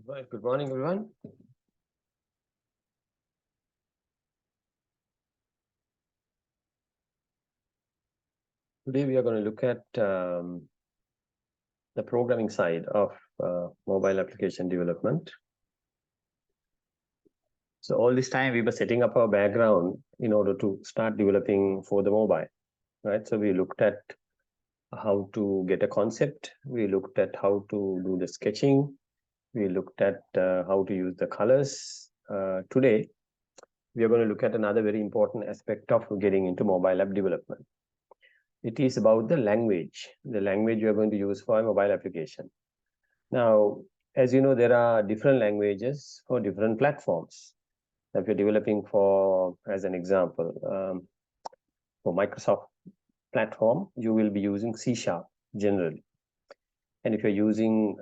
Right. Good morning, everyone. Today we are going to look at the programming side of mobile application development. So all this time we were setting up our background in order to start developing for the mobile, right? So we looked at how to get a concept. We looked at how to do the sketching. We looked at how to use the colors. Today, we are going to look at another very important aspect of getting into mobile app development. It is about the language you are going to use for a mobile application. Now, as you know, there are different languages for different platforms. If you're developing for, as an example, for Microsoft platform, you will be using C# generally. And if you're using,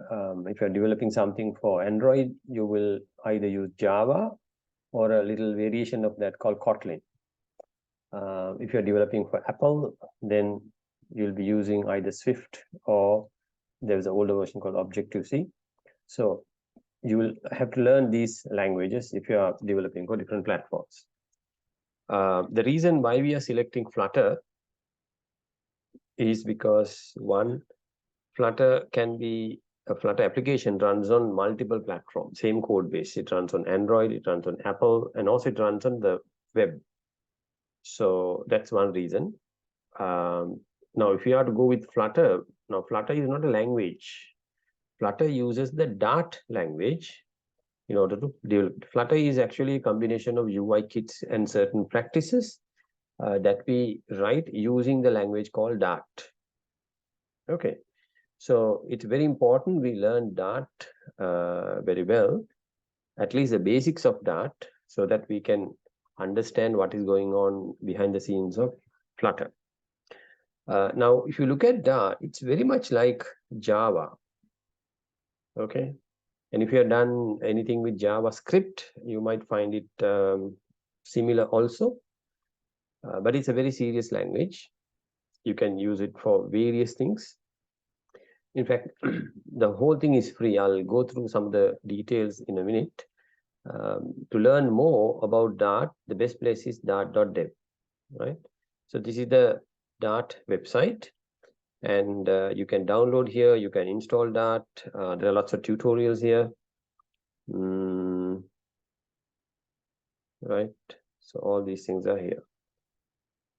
if you're developing something for Android, you will either use Java or a little variation of that called Kotlin. If you're developing for Apple, then you'll be using either Swift or there's an older version called Objective-C. So you will have to learn these languages if you are developing for different platforms. The reason why we are selecting Flutter is because one, Flutter can be a Flutter application runs on multiple platforms, same code base. It runs on Android, it runs on Apple, and also it runs on the web. So that's one reason. Now, if you are to go with Flutter, now Flutter is not a language. Flutter uses the Dart language in order to develop. Flutter is actually a combination of UI kits and certain practices that we write using the language called Dart. Okay, so it's very important we learn Dart very well, at least the basics of Dart, so that we can understand what is going on behind the scenes of Flutter. Now, if you look at Dart, it's very much like Java. Okay, and if you have done anything with JavaScript, you might find it similar also. But it's a very serious language. You can use it for various things. In fact, the whole thing is free. I'll go through some of the details in a minute. To learn more about Dart, the best place is dart.dev, right? So this is the Dart website. And you can download here, you can install Dart. There are lots of tutorials here. Right, so all these things are here.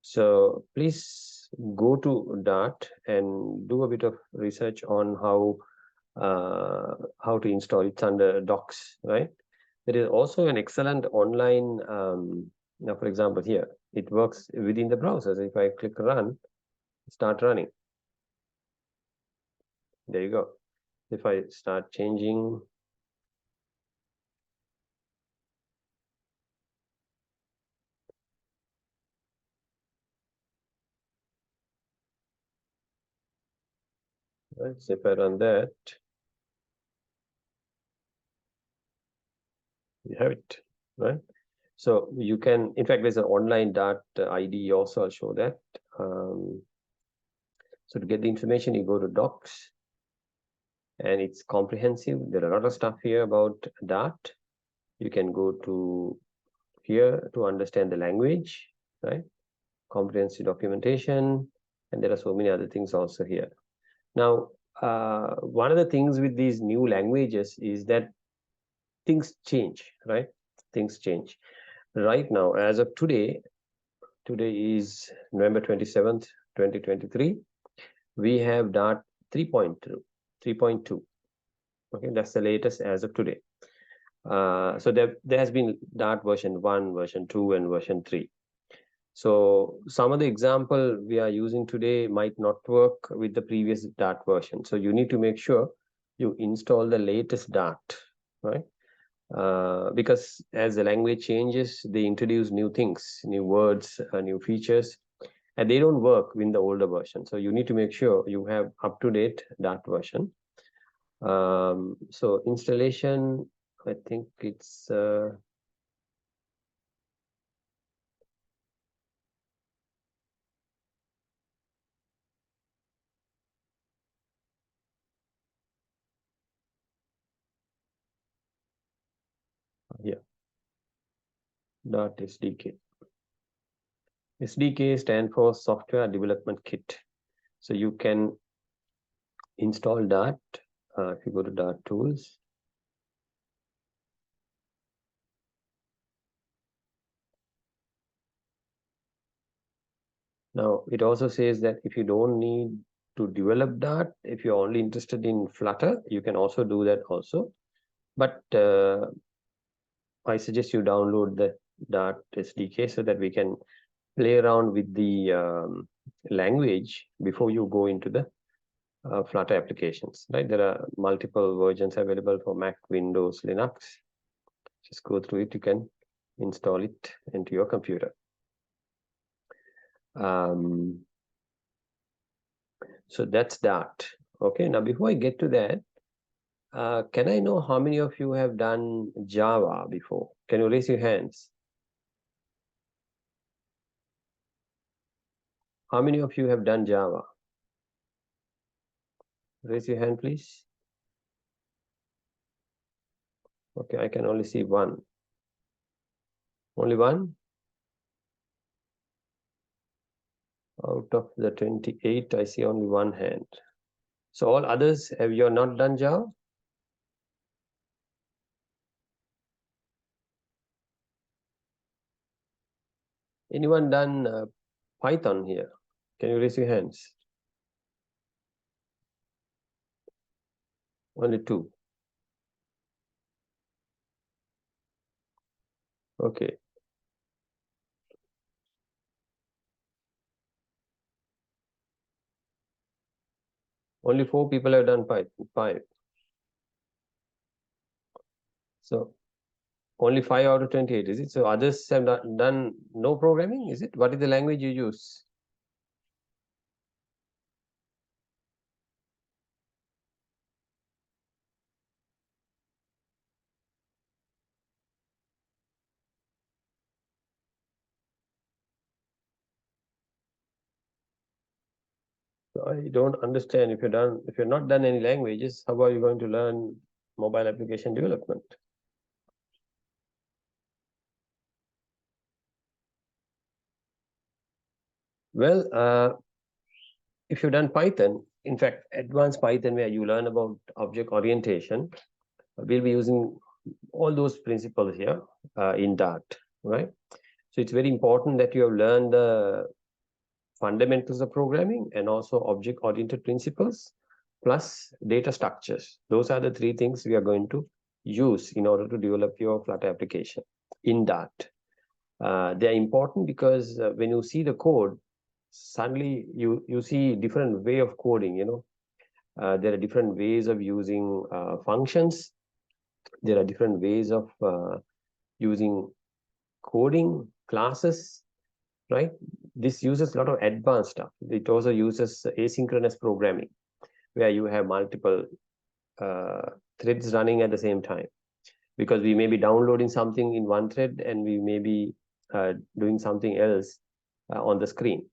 So please go to Dart and do a bit of research on how to install it. It's under docs, right? There is also an excellent online, now for example here, it works within the browser. So if I click run, start running. There you go. If I start changing, right, so if I run that, you have it, right? So you can, in fact, there's an online Dart ID also. I'll show that. So to get the information, you go to docs, and it's comprehensive. There are a lot of stuff here about Dart. You can go to here to understand the language, right? Comprehensive documentation, and there are so many other things also here. Now, one of the things with these new languages is that things change, right? Things change. Right now, as of today is November 27th, 2023. We have Dart 3.2. Okay, that's the latest as of today. So there has been Dart version 1, version 2, and version 3. So some of the example we are using today might not work with the previous Dart version. So you need to make sure you install the latest Dart, right? Because as the language changes, they introduce new things, new words, new features, and they don't work in the older version. So you need to make sure you have up-to-date Dart version. So installation, I think it's .sdk. SDK stands for Software Development Kit. So you can install Dart. If you go to Dart Tools, now it also says that if you don't need to develop Dart, if you're only interested in Flutter, you can also do that also. But I suggest you download the Dart SDK so that we can play around with the language before you go into the Flutter applications, right? There are multiple versions available for Mac, Windows, Linux. Just go through it. You can install it into your computer. So that's Dart. Okay, now before I get to that, can I know how many of you have done Java before? Can you raise your hands? How many of you have done Java? Raise your hand, please. Okay, I can only see one. Only one? Out of the 28, I see only one hand. So all others, have you not done Java? Anyone done Python here? Can you raise your hands? Only two. Okay. Only 4 people have done Python. 5. So only 5 out of 28, is it? So others have not done no programming, is it? What is the language you use? I don't understand. If you're not done any languages, how are you going to learn mobile application development? Well, if you've done Python, in fact, advanced Python, where you learn about object orientation, we'll be using all those principles here in Dart, right? So it's very important that you have learned the fundamentals of programming and also object-oriented principles, plus data structures. Those are the 3 things we are going to use in order to develop your Flutter application in Dart. They're important because when you see the code, suddenly you see different way of coding, there are different ways of using functions. There are different ways of using coding, classes, right? This uses a lot of advanced stuff. It also uses asynchronous programming, where you have multiple threads running at the same time. Because we may be downloading something in one thread and we may be doing something else on the screen.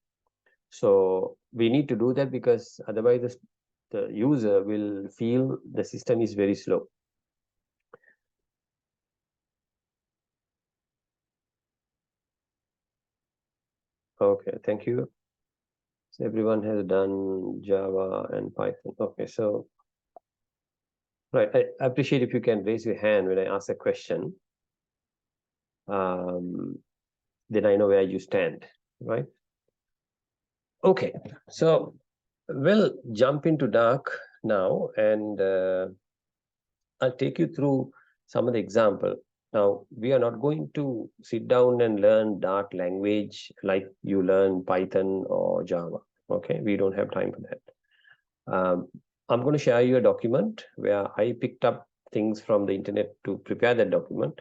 So we need to do that because otherwise the user will feel the system is very slow. Okay, thank you. So everyone has done Java and Python. Okay, so right, I appreciate if you can raise your hand when I ask a question. Then I know where you stand, right? Okay, so we'll jump into Dark now, and I'll take you through some of the example. Now, we are not going to sit down and learn Dart language like you learn Python or Java. Okay, we don't have time for that. I'm going to share you a document where I picked up things from the internet to prepare that document.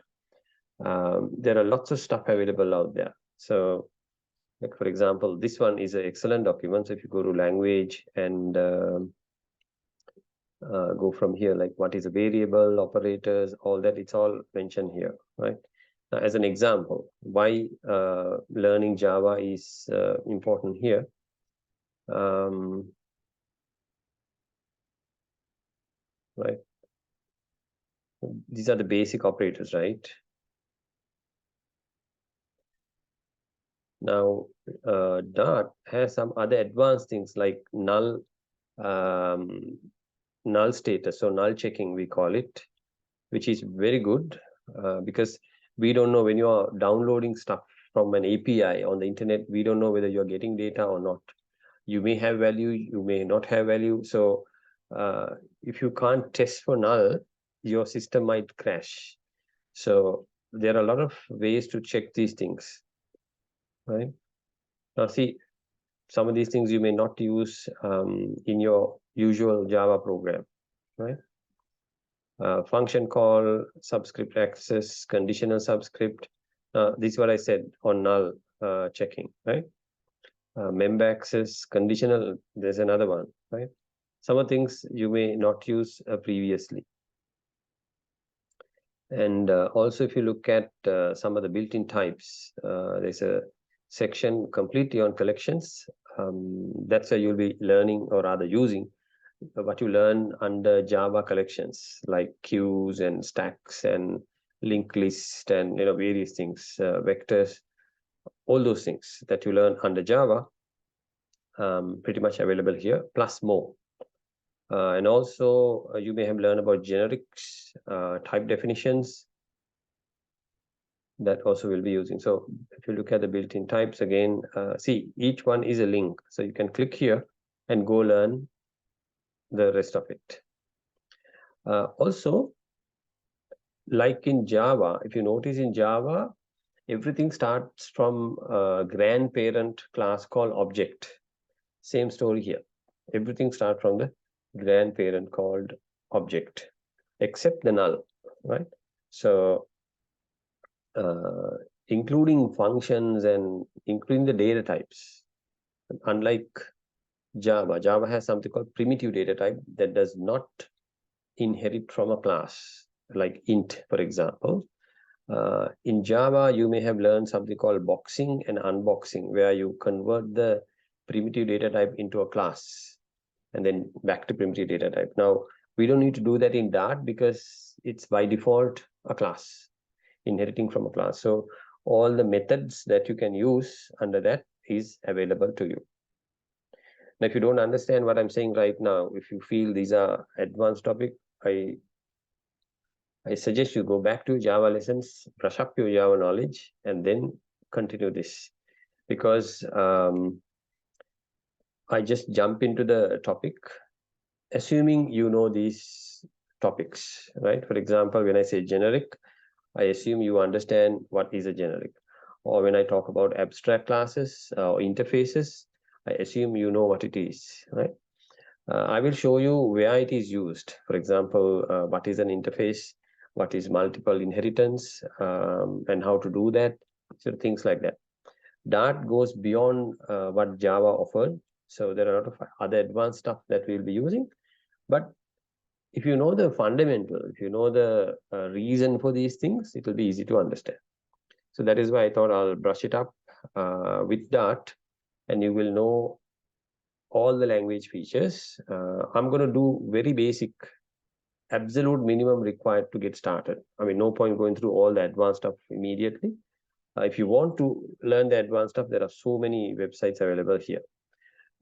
There are lots of stuff available out there. So, like for example, this one is an excellent document. So if you go to language and go from here, like what is a variable, operators, all that, it's all mentioned here, right? Now, as an example, why learning Java is important here. Right? These are the basic operators, right? Now, Dart has some other advanced things like um, null status, so null checking we call it, which is very good because we don't know when you are downloading stuff from an API on the internet, we don't know whether you're getting data or not. You may have value, you may not have value. So if you can't test for null, your system might crash. So there are a lot of ways to check these things, right? Now see, some of these things you may not use in your usual Java program, right? Function call, subscript access, conditional subscript. This is what I said on null checking, right? Member access, conditional, there's another one, right? Some of things you may not use previously. And also, if you look at some of the built-in types, there's a section completely on collections. That's where you'll be learning, or rather using, what you learn under Java collections, like queues and stacks and linked list and various things, vectors, all those things that you learn under Java, pretty much available here, plus more. And also, you may have learned about generics, type definitions, that also will be using. So if you look at the built-in types again, see, each one is a link. So you can click here and go learn the rest of it. Also, like in Java, if you notice in Java, everything starts from a grandparent class called object. Same story here. Everything starts from the grandparent called object, except the null, right? So including functions and including the data types. Unlike Java, Java has something called primitive data type that does not inherit from a class, like int, for example. In Java, you may have learned something called boxing and unboxing, where you convert the primitive data type into a class and then back to primitive data type. Now, we don't need to do that in Dart because it's by default a class, inheriting from a class. So all the methods that you can use under that is available to you. Now, if you don't understand what I'm saying right now, if you feel these are advanced topic, I suggest you go back to Java lessons, brush up your Java knowledge, and then continue this. Because I just jump into the topic, assuming you know these topics, right? For example, when I say generic, I assume you understand what is a generic. Or when I talk about abstract classes or interfaces, I assume you know what it is, right? I will show you where it is used. For example, what is an interface, what is multiple inheritance, and how to do that. So things like that. Dart goes beyond what Java offered. So there are a lot of other advanced stuff that we'll be using. But if you know the fundamental, if you know the reason for these things, it will be easy to understand. So that is why I thought I'll brush it up with Dart, and you will know all the language features. I'm going to do very basic, absolute minimum required to get started. I mean, no point going through all the advanced stuff immediately. If you want to learn the advanced stuff, there are so many websites available here.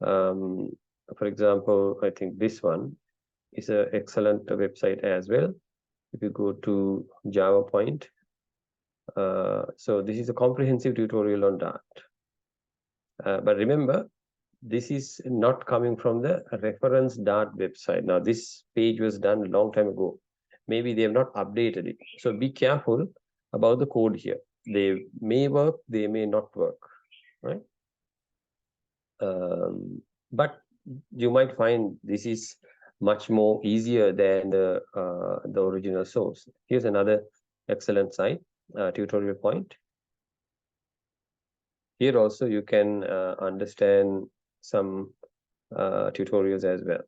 For example, I think this one is an excellent website as well. If you go to Java Point, so this is a comprehensive tutorial on Dart. But remember, this is not coming from the reference Dart website. Now, this page was done a long time ago. Maybe they have not updated it. So be careful about the code here. They may work, they may not work, right? But you might find this is much more easier than the original source. Here's another excellent site, Tutorial Point. Here also you can understand some tutorials as well.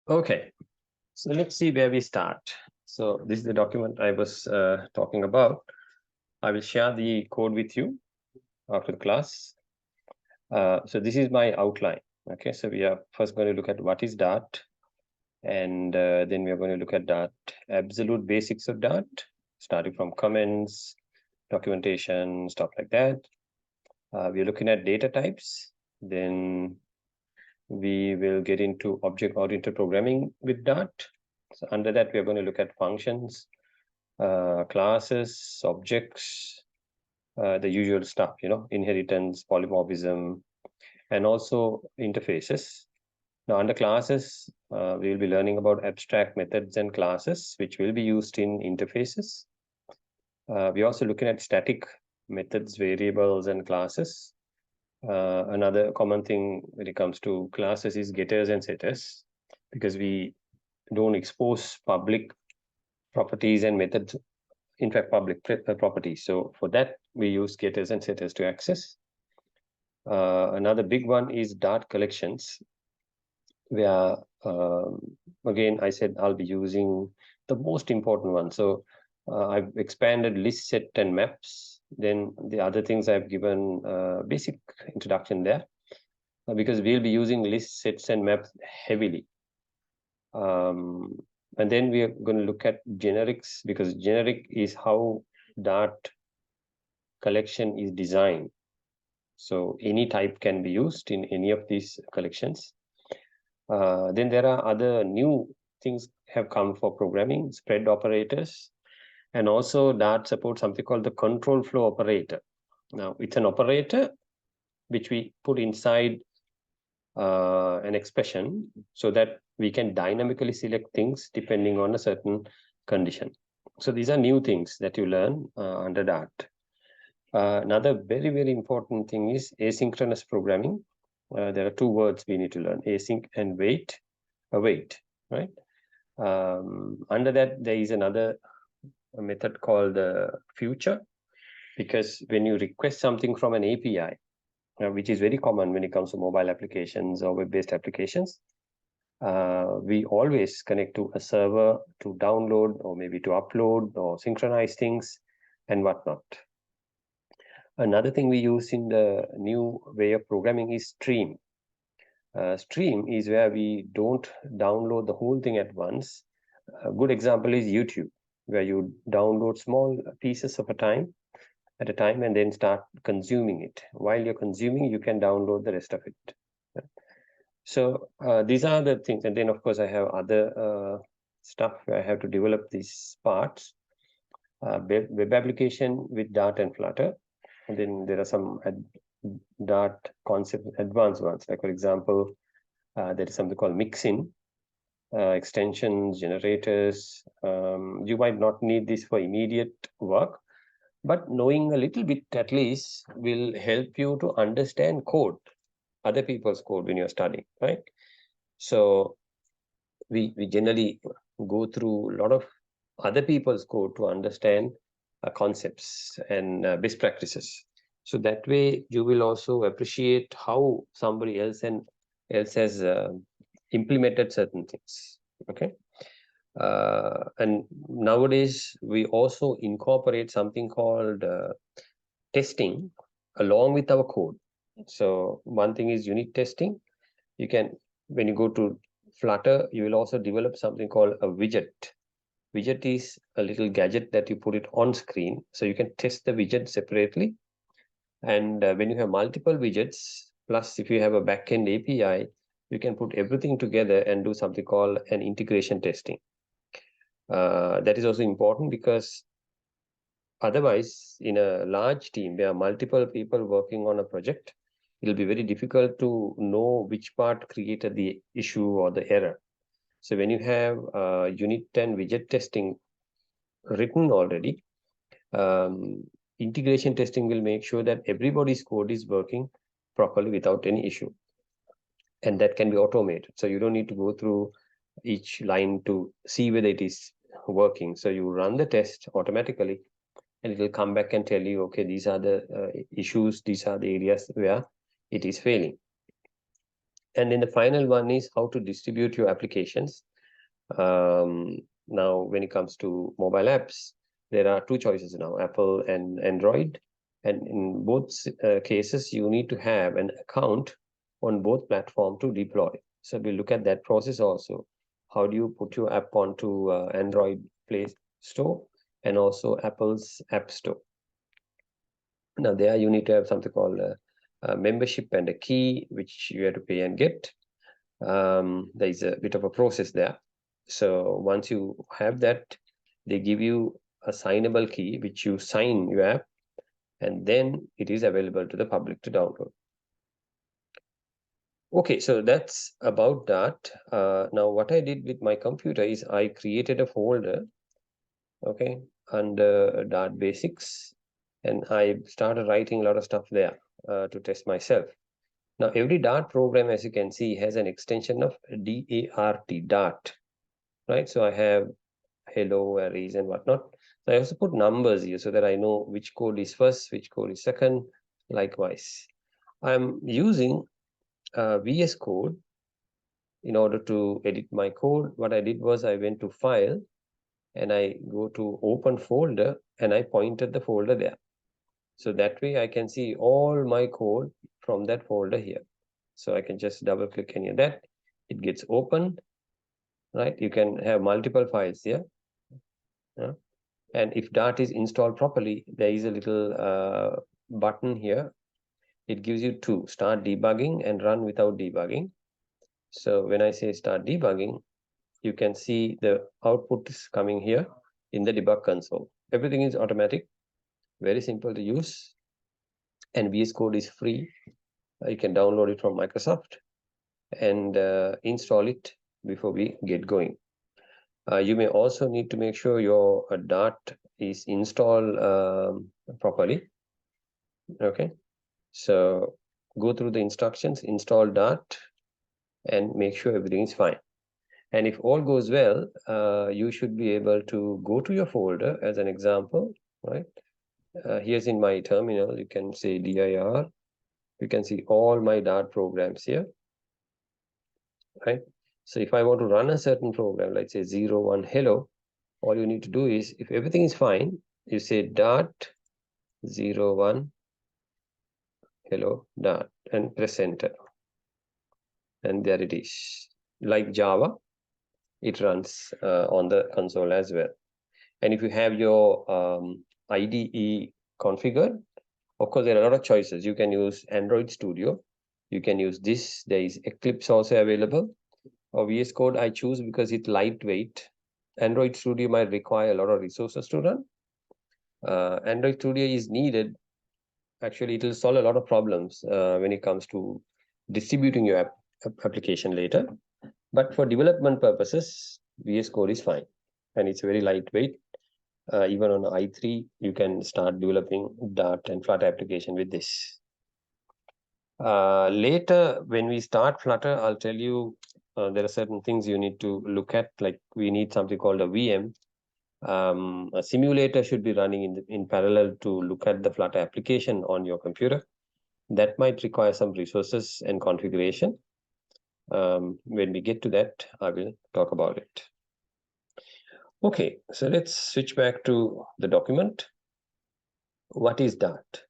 Okay, so let's see where we start. So this is the document I was talking about. I will share the code with you after the class. So this is my outline. Okay, so we are first going to look at what is Dart, and then we are going to look at Dart, absolute basics of Dart, starting from comments, documentation, stuff like that. We are looking at data types. Then we will get into object-oriented programming with Dart. So under that, we are going to look at functions, classes, objects, the usual stuff, inheritance, polymorphism, and also interfaces. Now, under classes, we will be learning about abstract methods and classes, which will be used in interfaces. We're also looking at static methods, variables, and classes. Another common thing when it comes to classes is getters and setters, because we don't expose public properties and methods, in fact, public properties. So for that, we use getters and setters to access. Another big one is Dart collections, where, again, I said I'll be using the most important one. So I've expanded list, set, and maps. Then the other things I've given basic introduction there, because we'll be using lists, sets, and maps heavily. And then we are going to look at generics, because generic is how Dart collection is designed. So any type can be used in any of these collections. Then there are other new things have come for programming, spread operators, and also Dart supports something called the control flow operator. Now, it's an operator which we put inside an expression so that we can dynamically select things depending on a certain condition. So these are new things that you learn under Dart. Another very, very important thing is asynchronous programming. There are two words we need to learn, async and await, right? Under that, there is another method called future, because when you request something from an API, which is very common when it comes to mobile applications or web-based applications, we always connect to a server to download or maybe to upload or synchronize things and whatnot. Another thing we use in the new way of programming is stream. Stream is where we don't download the whole thing at once. A good example is YouTube, where you download small pieces of a time at a time and then start consuming it. While you're consuming, you can download the rest of it. So these are the things. And then, of course, I have other stuff where I have to develop these parts. Web application with Dart and Flutter. And then there are some Dart concept advanced ones. Like, for example, there is something called mixin, extensions, generators. You might not need this for immediate work, but knowing a little bit at least will help you to understand code, other people's code when you're studying, right? So we generally go through a lot of other people's code to understand concepts and best practices. So that way you will also appreciate how somebody else has implemented certain things. Okay. And nowadays we also incorporate something called testing along with our code. So one thing is unit testing. You can, when you go to Flutter, you will also develop something called a widget. Widget is a little gadget that you put it on screen, so you can test the widget separately. And when you have multiple widgets, plus if you have a backend API, you can put everything together and do something called an integration testing. That is also important, because otherwise, in a large team, there are multiple people working on a project. It'll be very difficult to know which part created the issue or the error. So when you have unit and widget testing written already, integration testing will make sure that everybody's code is working properly without any issue. And that can be automated. So you don't need to go through each line to see whether it is working. So you run the test automatically, and it will come back and tell you, okay, these are the issues, these are the areas where it is failing. And then the final one is how to distribute your applications. Now, when it comes to mobile apps, there are two choices now, Apple and Android. And in both cases, you need to have an account on both platforms to deploy. So we'll look at that process also. How do you put your app onto Android Play Store and also Apple's App Store? Now, there you need to have something called a membership and a key, which you have to pay and get. There is a bit of a process there. So once you have that, they give you a signable key, which you sign your app, and then it is available to the public to download. Okay, so that's about that. Now, what I did with my computer is I created a folder, okay, under Dart Basics, and I started writing a lot of stuff there to test myself. Now, every Dart program, as you can see, has an extension of DART, Dart, right? So I have hello, arrays, and whatnot. So I also put numbers here so that I know which code is first, which code is second, likewise. I'm using VS Code in order to edit my code. What I did was I went to File, and I go to Open Folder, and I pointed the folder there. So that way I can see all my code from that folder here. So I can just double click any of that. It gets opened, right? You can have multiple files here. And if Dart is installed properly, there is a little button here. It gives you two, start debugging and run without debugging. So when I say start debugging, you can see the output is coming here in the debug console. Everything is automatic, very simple to use. And VS Code is free. You can download it from Microsoft and install it before we get going. You may also need to make sure your Dart is installed properly. Okay, so go through the instructions, install Dart, and make sure everything is fine. And if all goes well, you should be able to go to your folder as an example, right? Here's in my terminal, you can say dir. You can see all my Dart programs here, right? So if I want to run a certain program, let's say 01 hello, all you need to do is, if everything is fine, you say Dart 01 hello Dart and press enter. And there it is. Like Java, it runs on the console as well. And if you have your IDE configured, of course, there are a lot of choices. You can use Android Studio. You can use this. There is Eclipse also available. Or VS Code I choose because it's lightweight. Android Studio might require a lot of resources to run. Android Studio is needed. Actually, it will solve a lot of problems when it comes to distributing your application later. But for development purposes, VS Code is fine. And it's very lightweight. Even on i3, you can start developing Dart and Flutter application with this. Later, when we start Flutter, I'll tell you there are certain things you need to look at, like we need something called a VM. A simulator should be running in parallel to look at the Flutter application on your computer. That might require some resources and configuration. When we get to that, I will talk about it. Okay, so let's switch back to the document. What is Dart?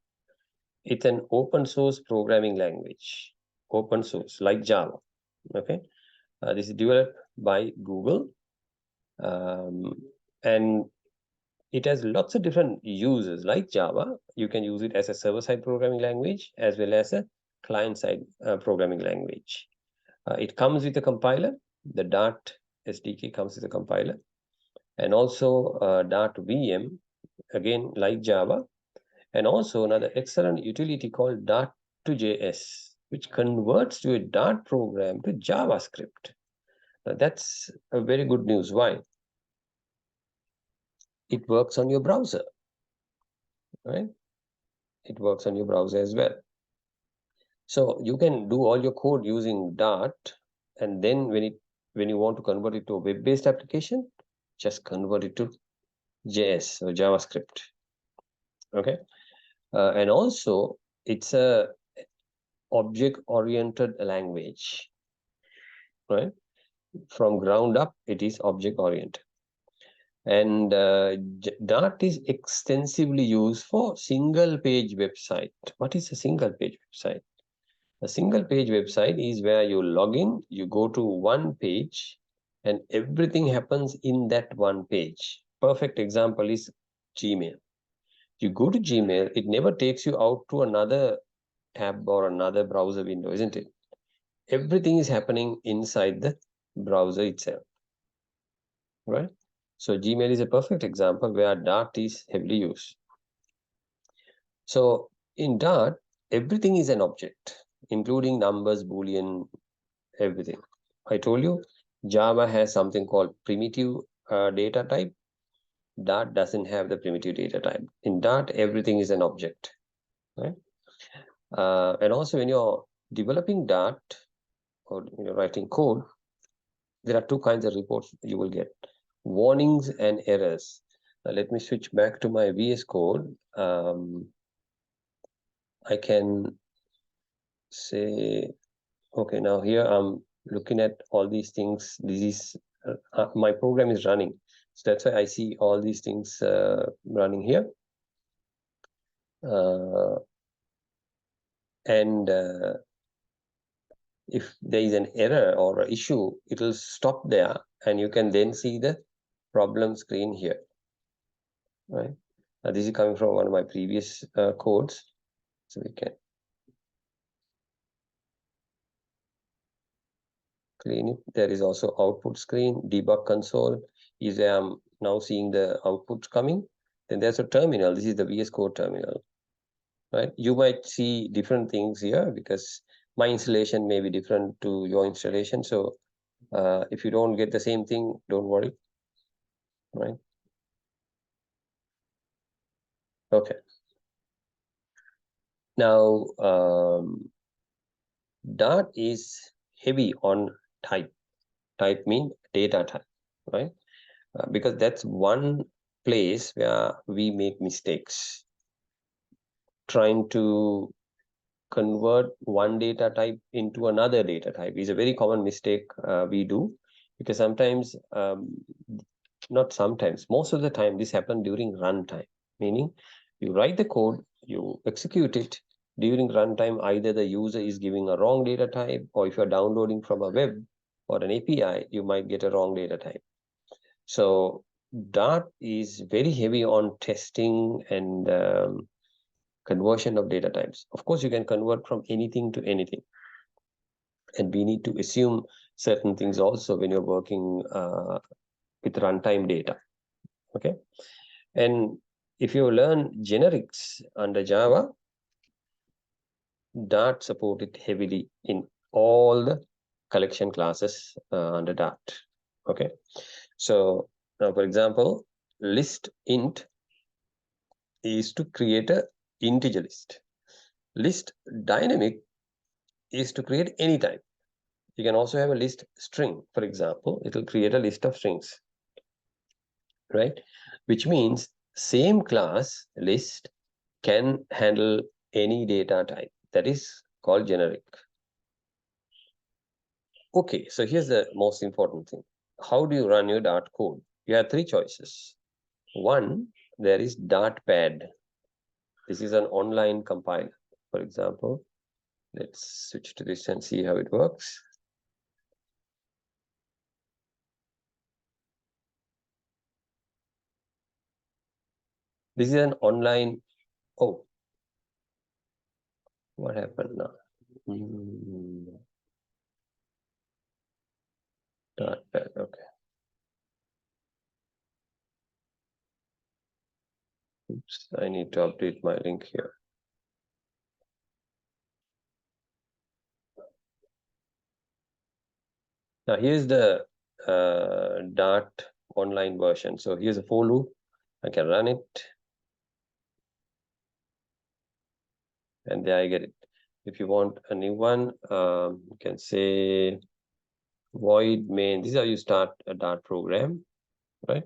It's an open source programming language, open source, like Java. Okay, this is developed by Google, and it has lots of different uses. Like Java, you can use it as a server-side programming language as well as a client-side programming language. It comes with a compiler. The Dart SDK comes with a compiler, and also Dart VM, again like Java, and also another excellent utility called Dart2JS, which converts to a Dart program to JavaScript. Now, that's a very good news. Why? It works on your browser, right? It works on your browser as well. So you can do all your code using Dart, and then when you want to convert it to a web-based application, just convert it to JS or JavaScript. Okay, and also it's a object-oriented language, right? From ground up, it is object-oriented. And Dart is extensively used for single-page website. What is a single-page website? A single-page website is where you log in, you go to one page, and everything happens in that one page. Perfect example is Gmail. You go to Gmail, it never takes you out to another tab or another browser window, isn't it? Everything is happening inside the browser itself, right? So Gmail is a perfect example where Dart is heavily used. So in Dart, everything is an object, including numbers, Boolean, everything. I told you Java has something called primitive data type. Dart doesn't have the primitive data type. In Dart, everything is an object, right? And also when you're developing Dart or you're writing code, there are two kinds of reports you will get: warnings and errors. Now, let me switch back to my VS Code. I can say, okay, now here I'm looking at all these things. This is my program is running. So that's why I see all these things running here. And if there is an error or an issue, it will stop there, and you can then see the problem screen here, right? This is coming from one of my previous codes, so we can clean it. There is also output screen, debug console is where I'm now seeing the outputs coming. Then there's a terminal. This is the VS Code terminal, right? You might see different things here because my installation may be different to your installation. So if you don't get the same thing, don't worry, right? Okay. Now, Dart is heavy on type. Type means data type, right? Because that's one place where we make mistakes. Trying to convert one data type into another data type is a very common mistake we do, because sometimes, not sometimes, most of the time this happens during runtime, meaning you write the code, you execute it. During runtime, either the user is giving a wrong data type, or if you're downloading from a web or an API, you might get a wrong data type. So Dart is very heavy on testing and conversion of data types. Of course, you can convert from anything to anything. And we need to assume certain things also when you're working with runtime data, okay? And if you learn generics under Java, Dart supported heavily in all the collection classes under Dart, okay? So now, for example, list int is to create a integer list. List dynamic is to create any type. You can also have a list string, for example. It will create a list of strings, right? Which means same class list can handle any data type. That is called generic. Okay, so here's the most important thing. How do you run your Dart code? You have three choices. One, there is Dartpad. This is an online compiler. For example, let's switch to this and see how it works. This is an online. Oh, what happened now? Dartpad, okay. Oops, I need to update my link here. Now here's the Dart online version. So here's a for loop. I can run it, and there I get it. If you want a new one, you can say void main. This is how you start a Dart program, right?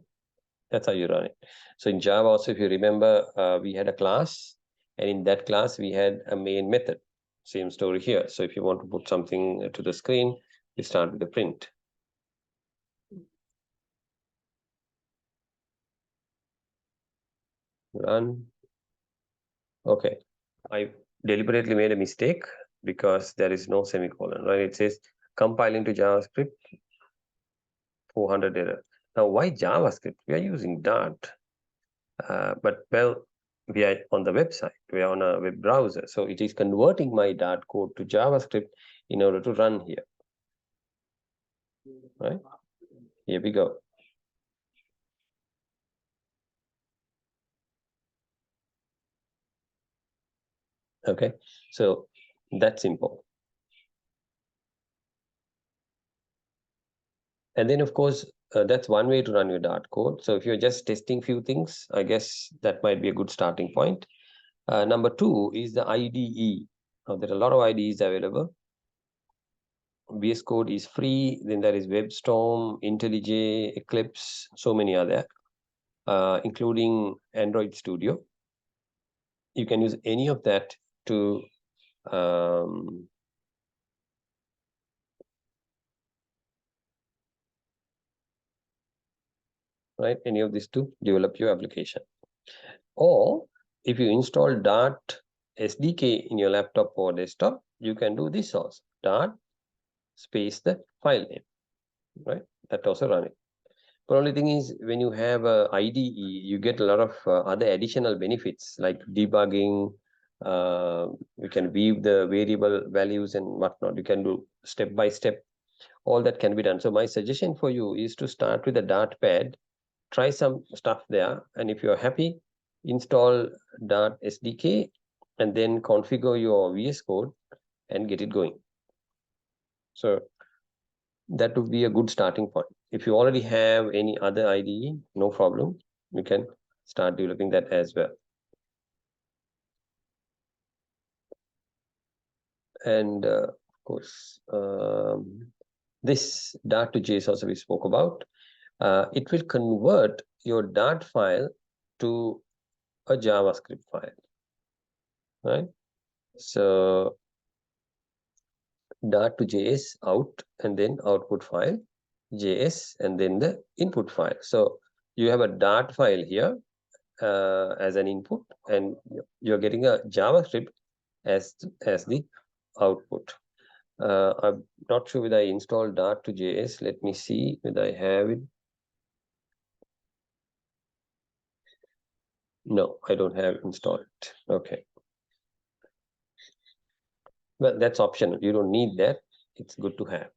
That's how you run it. So in Java also, if you remember, we had a class, and in that class we had a main method. Same story here. So if you want to put something to the screen, you start with the print. Run. Okay, I deliberately made a mistake because there is no semicolon, right? It says compiling to JavaScript 400 error. Now, why JavaScript? We are using Dart, but well, we are on the website. We are on a web browser, so it is converting my Dart code to JavaScript in order to run here. Right? Here we go. Okay, so that's simple. And then, of course, that's one way to run your Dart code. So if you're just testing few things, I guess that might be a good starting point. Number two is the IDE. Now, there are a lot of IDEs available. VS Code is free. Then there is WebStorm, IntelliJ, Eclipse, so many are there, including Android Studio. You can use any of that to right, any of these to develop your application. Or if you install Dart SDK in your laptop or desktop, you can do this also. Dart space the file name, right? That also running. But only thing is, when you have a IDE, you get a lot of other additional benefits like debugging. You can weave the variable values and whatnot. You can do step by step. All that can be done. So my suggestion for you is to start with the Dart pad, try some stuff there, and if you're happy, install Dart SDK and then configure your VS Code and get it going. So that would be a good starting point. If you already have any other IDE, no problem. You can start developing that as well. And of course, this Dart to JS also we spoke about. It will convert your Dart file to a JavaScript file, right? So Dart to JS out and then output file, JS and then the input file. So you have a Dart file here as an input, and you're getting a JavaScript as the output. I'm not sure whether I installed Dart to JS. Let me see whether I have it. No, I don't have installed. Okay. Well, that's optional. You don't need that. It's good to have.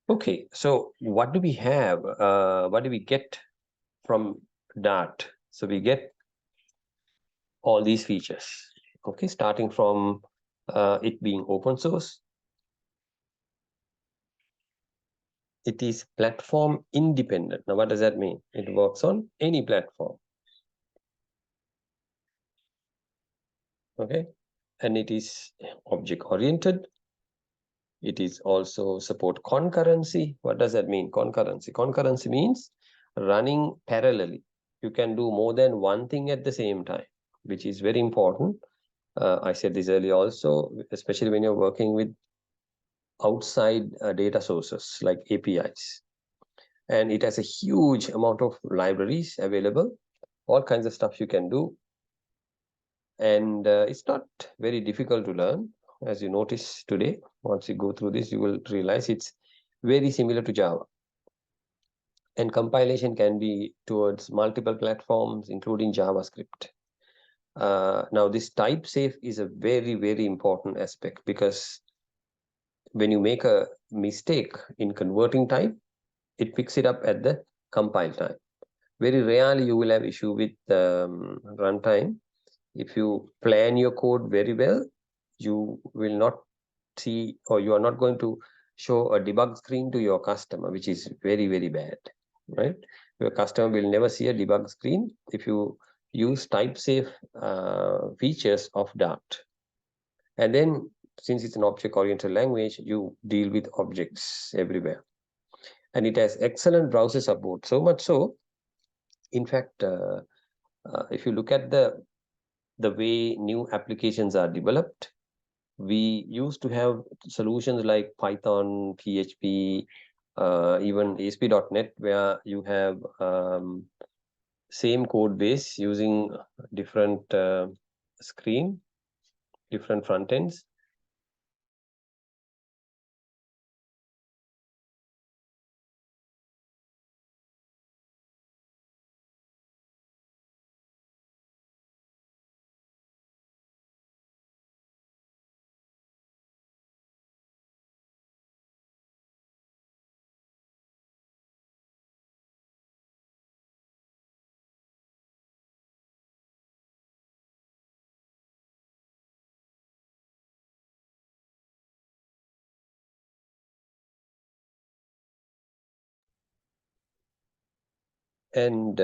Okay, so what do we have? What do we get from Dart? So we get all these features. Okay, starting from it being open source. It is platform independent. Now, what does that mean? It works on any platform. Okay, and it is object oriented. It is also support concurrency. What does that mean? Concurrency. Concurrency means running parallelly. You can do more than one thing at the same time, which is very important. I said this earlier also, especially when you're working with outside data sources like APIs. And it has a huge amount of libraries available, all kinds of stuff you can do. And it's not very difficult to learn. As you notice today, once you go through this, you will realize it's very similar to Java. And compilation can be towards multiple platforms, including JavaScript. Now, this type safe is a very, very important aspect, because when you make a mistake in converting type, it picks it up at the compile time. Very rarely you will have issue with runtime. If you plan your code very well, you will not see, or you are not going to show a debug screen to your customer, which is very, very bad, right? Your customer will never see a debug screen if you use type safe features of Dart. And then, since it's an object-oriented language, you deal with objects everywhere. And it has excellent browser support, so much so, in fact, if you look at the way new applications are developed, we used to have solutions like Python, PHP, even ASP.NET, where you have same code base using different screen, different front ends. And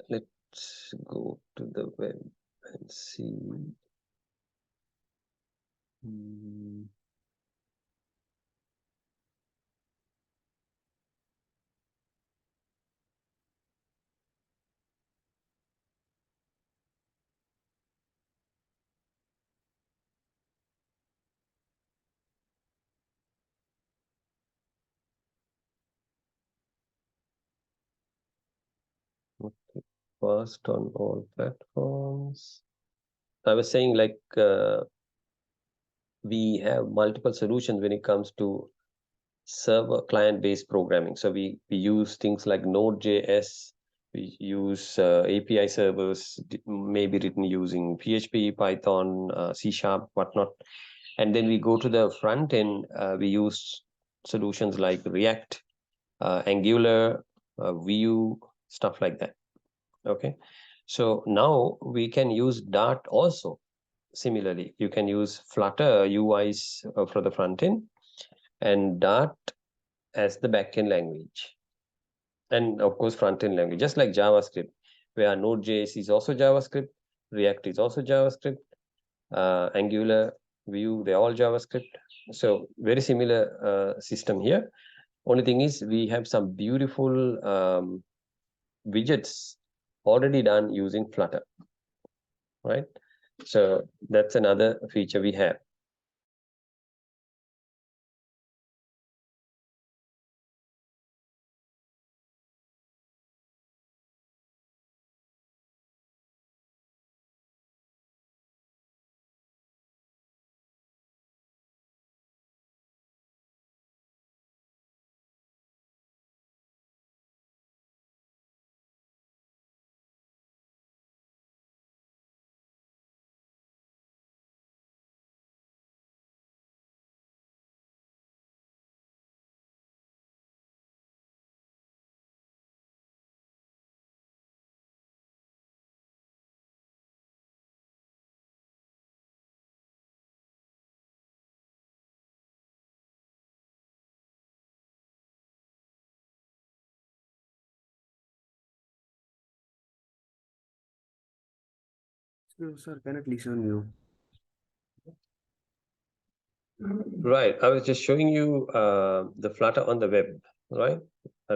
let's go to the web and see. Okay, first on all platforms. I was saying, like, we have multiple solutions when it comes to server client-based programming. So we use things like Node.js. We use API servers, maybe written using PHP, Python, C#, whatnot. And then we go to the front end. We use solutions like React, Angular, Vue, stuff like that. Okay. So now we can use Dart also. Similarly, you can use Flutter UIs for the front end and Dart as the backend language. And of course, front-end language, just like JavaScript, where Node.js is also JavaScript, React is also JavaScript, Angular, Vue, they're all JavaScript. So very similar system here. Only thing is we have some beautiful widgets already done using Flutter, right? So that's another feature we have. No, sir, cannot listen you. Right. I was just showing you the Flutter on the web, right?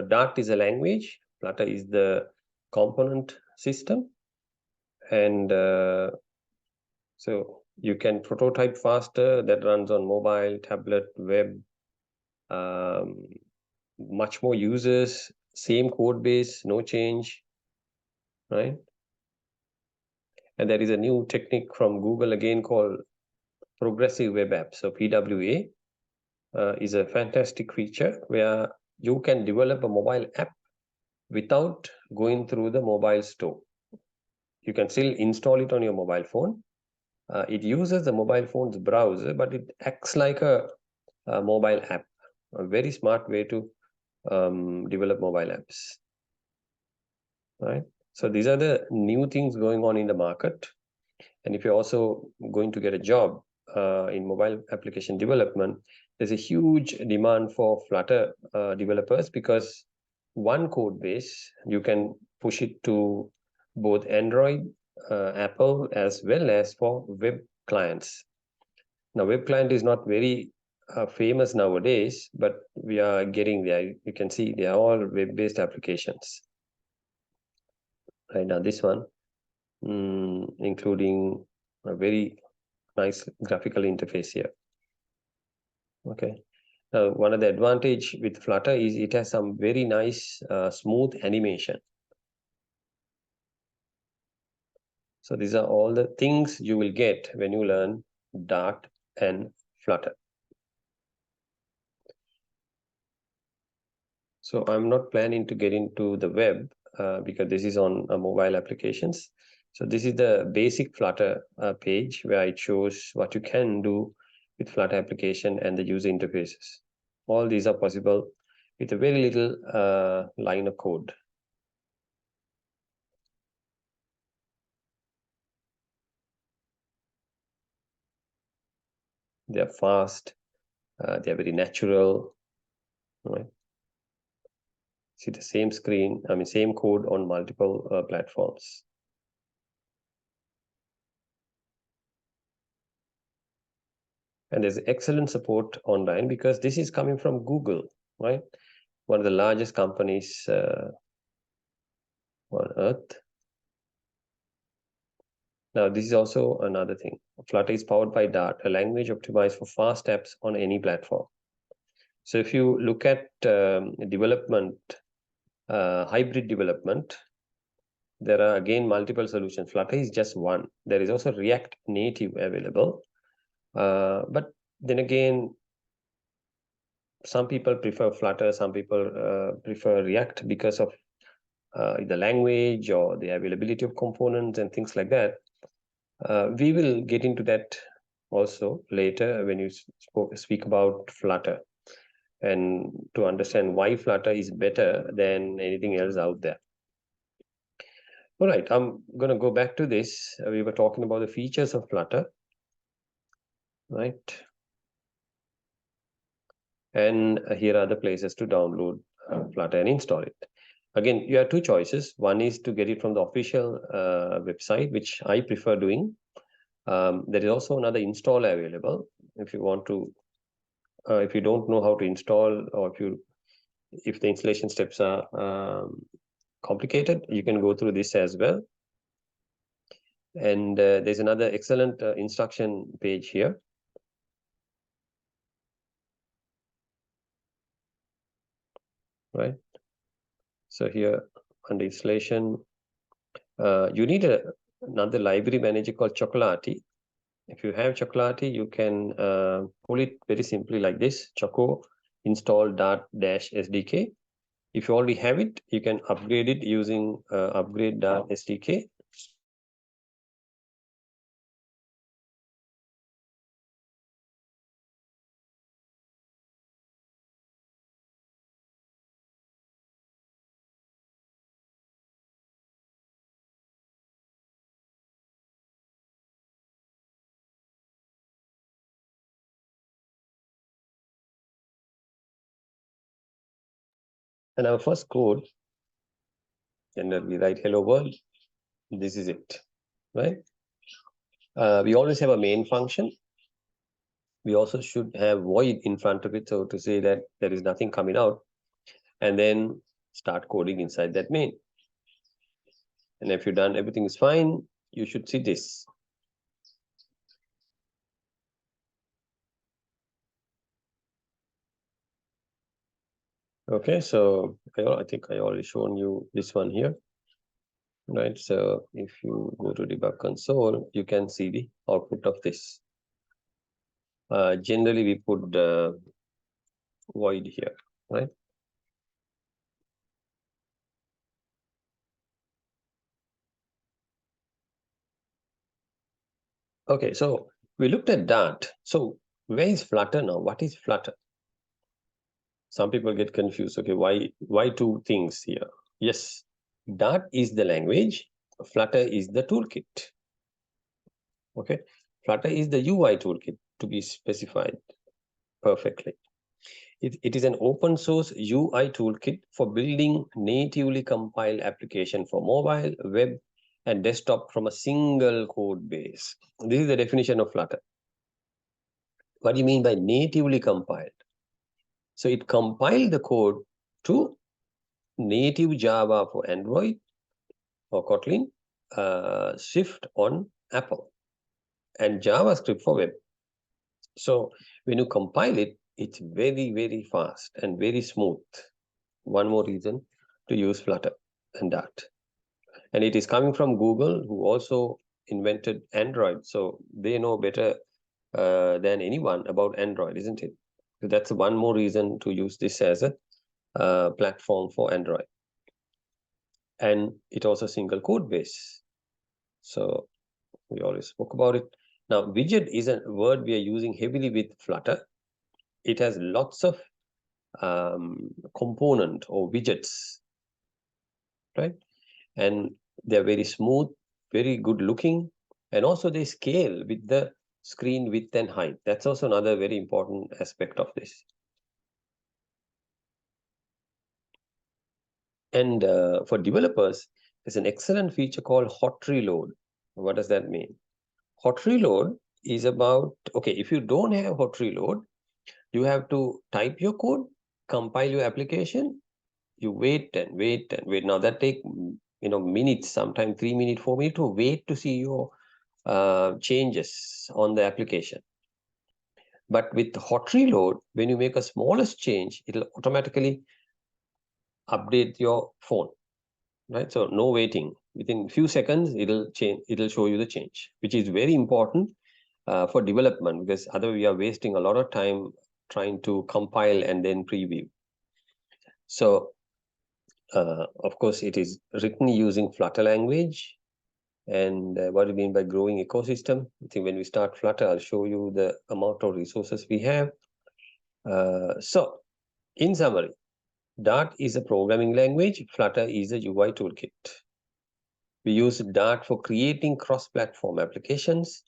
Dart is a language. Flutter is the component system. And so you can prototype faster. That runs on mobile, tablet, web, much more users, same code base, no change, right? And there is a new technique from Google again called progressive web apps. So PWA is a fantastic feature where you can develop a mobile app without going through the mobile store. You can still install it on your mobile phone. It uses the mobile phone's browser, but it acts like a mobile app. A very smart way to develop mobile apps, right? So these are the new things going on in the market. And if you're also going to get a job in mobile application development, there's a huge demand for Flutter developers because one code base, you can push it to both Android, Apple, as well as for web clients. Now, web client is not very famous nowadays, but we are getting there. You can see they are all web-based applications. Right now, this one, including a very nice graphical interface here. Okay. Now, one of the advantage with Flutter is it has some very nice smooth animation. So these are all the things you will get when you learn Dart and Flutter. So I'm not planning to get into the web because this is on mobile applications. So this is the basic Flutter page where it shows what you can do with Flutter application and the user interfaces. All these are possible with a very little line of code. They are fast, they are very natural, right? See the same screen, I mean, same code on multiple platforms. And there's excellent support online because this is coming from Google, right? One of the largest companies on earth. Now, this is also another thing. Flutter is powered by Dart, a language optimized for fast apps on any platform. So if you look at development, hybrid development, there are again multiple solutions. Flutter is just one. There is also React Native available. But then again, some people prefer Flutter, some people prefer React because of the language or the availability of components and things like that. We will get into that also later when you speak about Flutter and to understand why Flutter is better than anything else out there. All right, I'm going to go back to this. We were talking about the features of Flutter, right? And here are the places to download Flutter and install it. Again, you have two choices. One is to get it from the official website, which I prefer doing. There is also another install available if you want to, if you don't know how to install, or if the installation steps are complicated, you can go through this as well. And there's another excellent instruction page here. Right. So here under installation, you need another library manager called Chocolati. If you have Chocolati, you can pull it very simply like this: Choco install Dart-SDK. If you already have it, you can upgrade it using upgrade Dart-SDK. And our first code, and then we write hello world. This is it, right? We always have a main function. We also should have void in front of it, so to say that there is nothing coming out, and then start coding inside that main. And if you've done everything is fine, you should see this. Okay, so I think I already shown you this one here, right? So if you go to debug console, you can see the output of this. Generally, we put void here, right? Okay, so we looked at Dart. So where is Flutter now? What is Flutter? Some people get confused. Okay, why two things here? Yes, Dart is the language. Flutter is the toolkit. Okay, Flutter is the UI toolkit to be specified perfectly. It is an open source UI toolkit for building natively compiled application for mobile, web, and desktop from a single code base. This is the definition of Flutter. What do you mean by natively compiled? So it compiled the code to native Java for Android or Kotlin, Swift on Apple. and JavaScript for web. So when you compile it, it's very, very fast and very smooth. One more reason to use Flutter and Dart. And it is coming from Google, who also invented Android. So they know better than anyone about Android, isn't it? So that's one more reason to use this as a platform for Android. And it also single code base. So we already spoke about it. Now, widget is a word we are using heavily with Flutter. It has lots of component or widgets, right? And they're very smooth, very good looking, and also they scale with the screen width and height. That's also another very important aspect of this. And for developers, there's an excellent feature called hot reload. What does that mean? Hot reload is about, okay, if you don't have hot reload, you have to type your code, compile your application, you wait and wait and wait. Now that take minutes, sometimes 3 minutes, 4 minutes to wait to see your changes on the application. But with hot reload, when you make a smallest change, it'll automatically update your phone, right? So no waiting. Within few seconds, it'll change. It'll show you the change, which is very important for development, because otherwise we are wasting a lot of time trying to compile and then preview. So of course, it is written using Flutter language. And what do you mean by growing ecosystem? I think when we start Flutter, I'll show you the amount of resources we have. So in summary, Dart is a programming language. Flutter is a UI toolkit. We use Dart for creating cross-platform applications.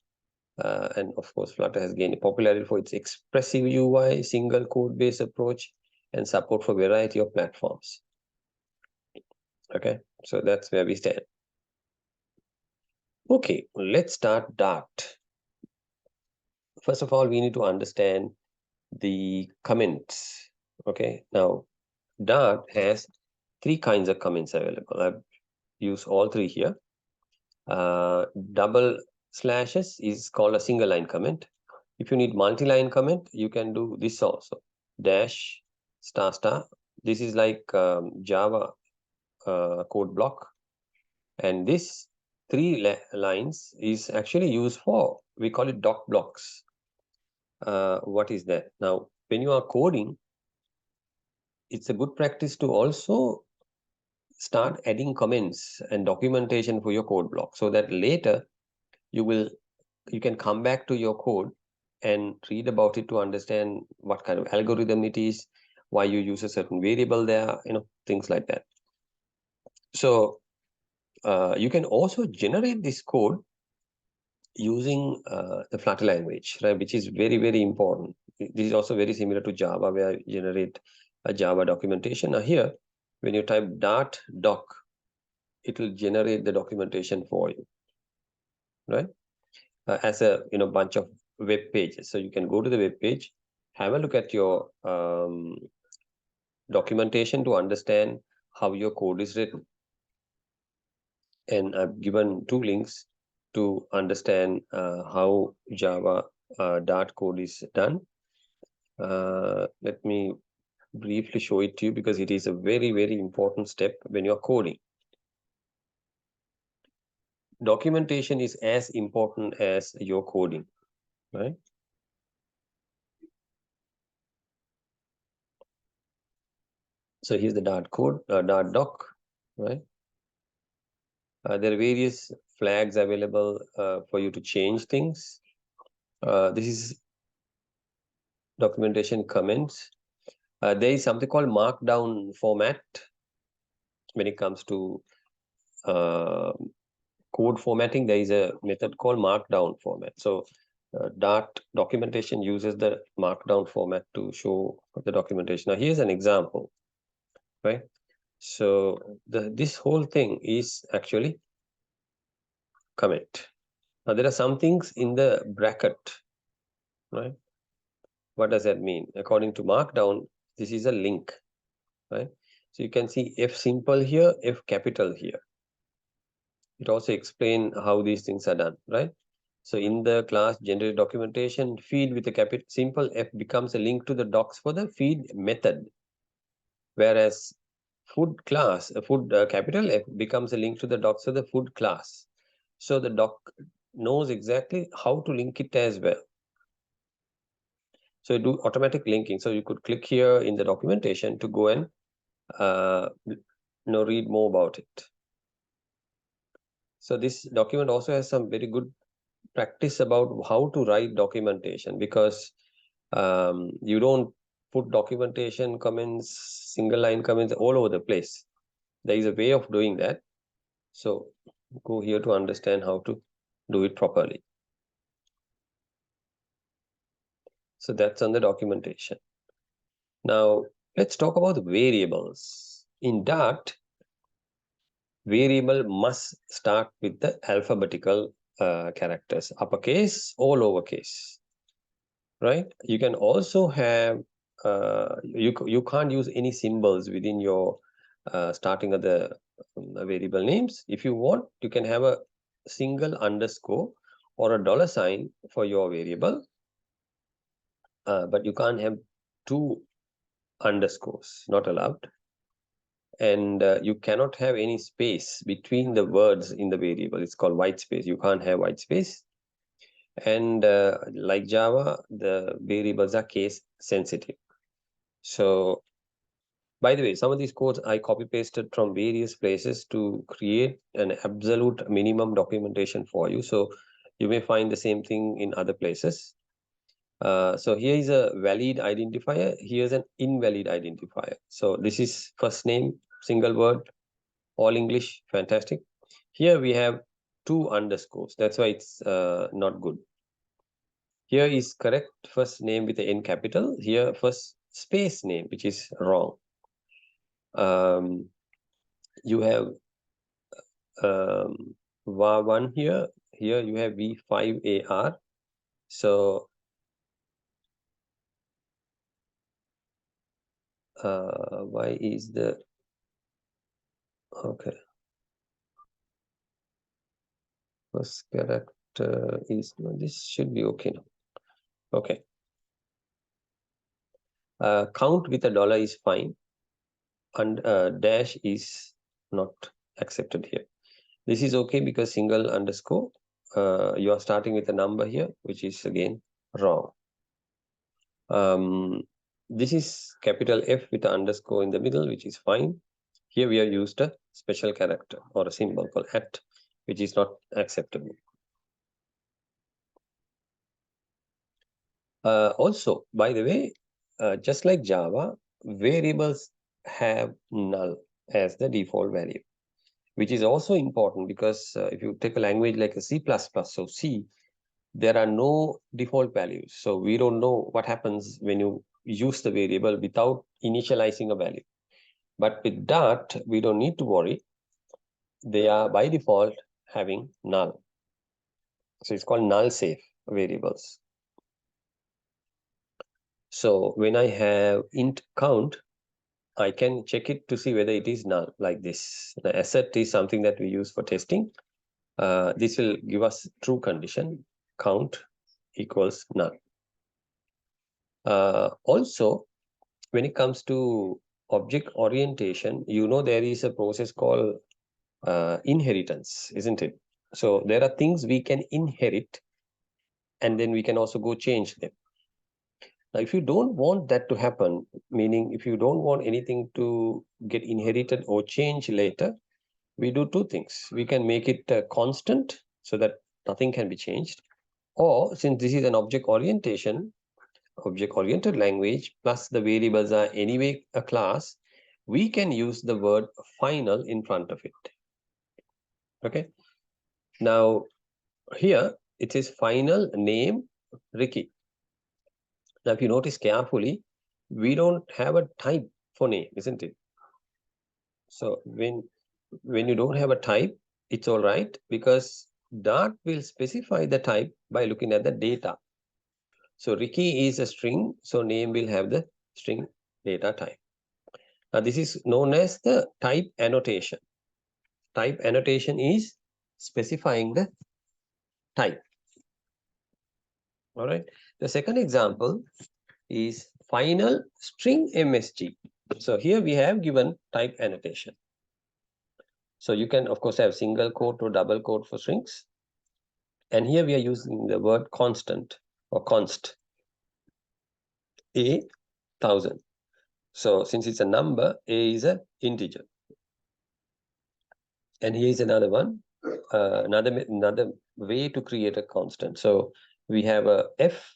And of course, Flutter has gained popularity for its expressive UI, single code-based approach, and support for a variety of platforms. Okay, so that's where we stand. Okay, let's start Dart. First of all, we need to understand the comments. Okay, now Dart has 3 kinds of comments available. I've used all 3 here. Double slashes is called a single line comment. If you need multi-line comment, you can do this also. Dash, star, star. This is like Java code block. And this 3 lines is actually used for, we call it doc blocks. What is that? Now, when you are coding, it's a good practice to also start adding comments and documentation for your code block, so that later you can come back to your code and read about it to understand what kind of algorithm it is, why you use a certain variable there, things like that. So you can also generate this code using the Flutter language, right, which is very, very important. This is also very similar to Java, where you generate a Java documentation. Now here, when you type Dart doc, it will generate the documentation for you, right? As a bunch of web pages. So you can go to the web page, have a look at your documentation to understand how your code is written. And I've given 2 links to understand how Java Dart code is done. Let me briefly show it to you, because it is a very, very important step when you're coding. Documentation is as important as your coding, right? So here's the Dart code, Dart doc, right? There are various flags available for you to change things. This is documentation comments. There is something called markdown format when it comes to code formatting. There is a method called markdown format. So Dart documentation uses the markdown format to show the documentation. Now here's an example, right? So this whole thing is actually comment. Now there are some things in the bracket, right? What does that mean? According to Markdown, this is a link, right? So you can see F simple here, F capital here. It also explains how these things are done, right? So in the class generate documentation feed with a simple F becomes a link to the docs for the feed method. Whereas food class, capital F becomes a link to the docs for the food class. So the doc knows exactly how to link it as well. So you do automatic linking. So you could click here in the documentation to go and read more about it. So this document also has some very good practice about how to write documentation, because you don't put documentation comments, single line comments all over the place. There is a way of doing that. So go here to understand how to do it properly. So that's on the documentation. Now let's talk about the variables. In Dart, variable must start with the alphabetical characters, uppercase or lowercase, right? You can also have you can't use any symbols within your starting of the variable names. If you want, you can have a single underscore or a dollar sign for your variable, but you can't have two underscores, not allowed. And you cannot have any space between the words in the variable. It's called white space. You can't have white space. And like Java, the variables are case sensitive. So, by the way, some of these codes I copy pasted from various places to create an absolute minimum documentation for you. So you may find the same thing in other places. So here is a valid identifier. Here's an invalid identifier. So this is first name, single word, all English, fantastic. Here we have two underscores. That's why it's not good. Here is correct first name with the N capital. Here first space name, which is wrong. You have var1 here. Here you have v5ar. So why is the okay? First character is no, this should be okay now. Okay. Count with a dollar is fine, and dash is not accepted here. This is okay because single underscore. You are starting with a number here, which is again wrong. This is capital F with an underscore in the middle, which is fine. Here we have used a special character or a symbol called @ which is not acceptable. Also, by the way, just like Java, variables have null as the default value, which is also important because if you take a language like a C++, so C, there are no default values. So we don't know what happens when you use the variable without initializing a value. But with Dart, we don't need to worry. They are by default having null. So it's called null safe variables. So when I have int count, I can check it to see whether it is null like this. The asset is something that we use for testing. This will give us true condition, count equals null. Also, when it comes to object orientation, you know there is a process called inheritance, isn't it? So there are things we can inherit, and then we can also go change them. Now, if you don't want that to happen, meaning if you don't want anything to get inherited or changed later, we do two things. We can make it constant so that nothing can be changed. Or since this is an object-oriented language, plus the variables are anyway a class, we can use the word final in front of it. Okay. Now, here it is final name Ricky. Now, if you notice carefully, we don't have a type for name, isn't it? So when you don't have a type, it's all right because Dart will specify the type by looking at the data. So Ricky is a string, so name will have the string data type. Now this is known as the type annotation. Type annotation is specifying the type. All right. The second example is final string MSG. So here we have given type annotation. So you can, of course, have single quote or double quote for strings. And here we are using the word constant or const, a 1000. So since it's a number, a is an integer. And here is another one, another way to create a constant. So we have a f,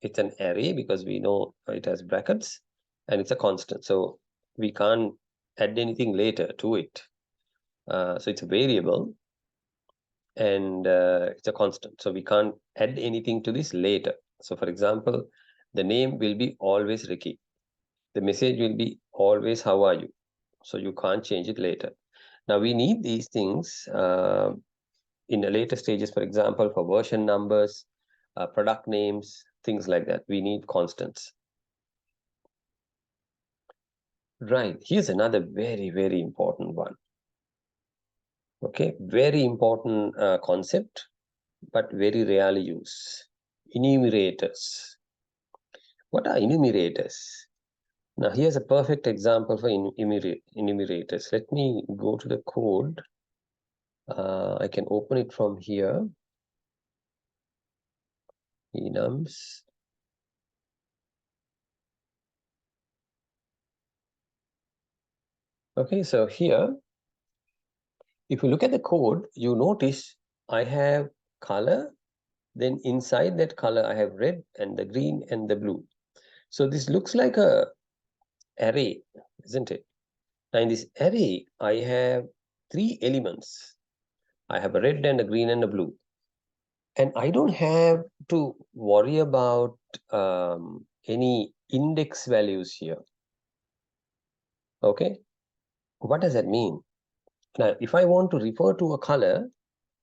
it's an array because we know it has brackets, and it's a constant. So we can't add anything later to it. So it's a variable, and it's a constant. So we can't add anything to this later. So for example, the name will be always Ricky. The message will be always, how are you? So you can't change it later. Now we need these things in the later stages, for example, for version numbers, product names, things like that. We need constants. Right, here's another very, very important one. Okay, very important concept, but very rarely used. Enumerators. What are enumerators? Now, here's a perfect example for enumerators. Let me go to the code. I can open it from here. Enums. Okay, so here, if you look at the code, you notice I have color. Then inside that color, I have red and the green and the blue. So this looks like a array, isn't it? Now in this array, I have 3 elements. I have a red and a green and a blue. And I don't have to worry about any index values here. Okay, what does that mean? Now, if I want to refer to a color,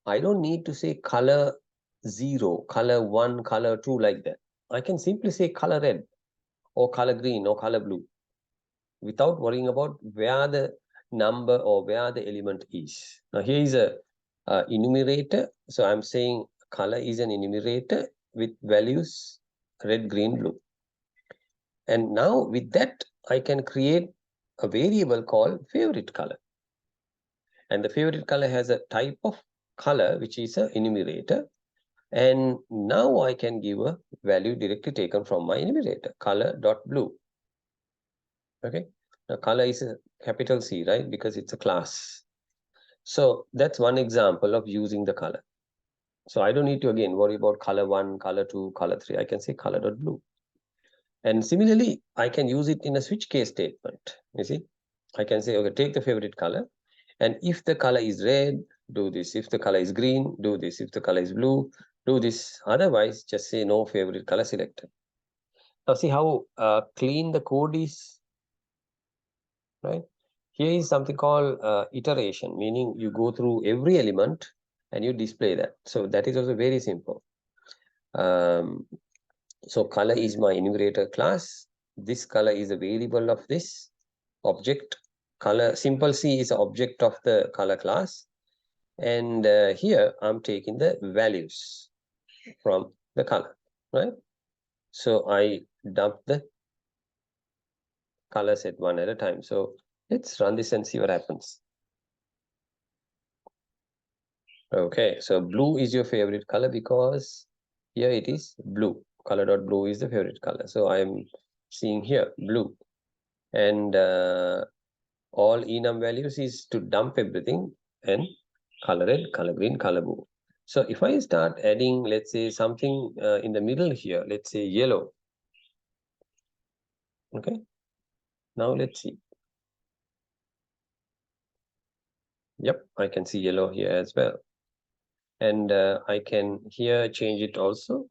I don't need to say color 0, color 1, color 2 like that. I can simply say color red or color green or color blue without worrying about where the number or where the element is. Now here is a enumerator. So I'm saying color is an enumerator with values red, green, blue. And now with that, I can create a variable called favorite color. And the favorite color has a type of color, which is an enumerator. And now I can give a value directly taken from my enumerator, color.blue. Okay. Now color is a capital C, right? Because it's a class. So that's one example of using the color. So I don't need to, again, worry about color 1, color 2, color 3. I can say color.blue. And similarly, I can use it in a switch case statement. You see, I can say, okay, take the favorite color. And if the color is red, do this. If the color is green, do this. If the color is blue, do this. Otherwise, just say no favorite color selected. Now see how clean the code is, right? Here is something called iteration, meaning you go through every element and you display that. So that is also very simple. So color is my enumerator class. This color is a variable of this object. Color, simple C is the object of the color class. And here I'm taking the values from the color, right? So I dump the color set one at a time. So let's run this and see what happens. Okay, so blue is your favorite color because here it is blue. Color.blue is the favorite color. So I'm seeing here blue. And all enum values is to dump everything and color red, color green, color blue. So if I start adding, let's say, something in the middle here, let's say yellow. Okay, now let's see. Yep, I can see yellow here as well. And I can here change it also.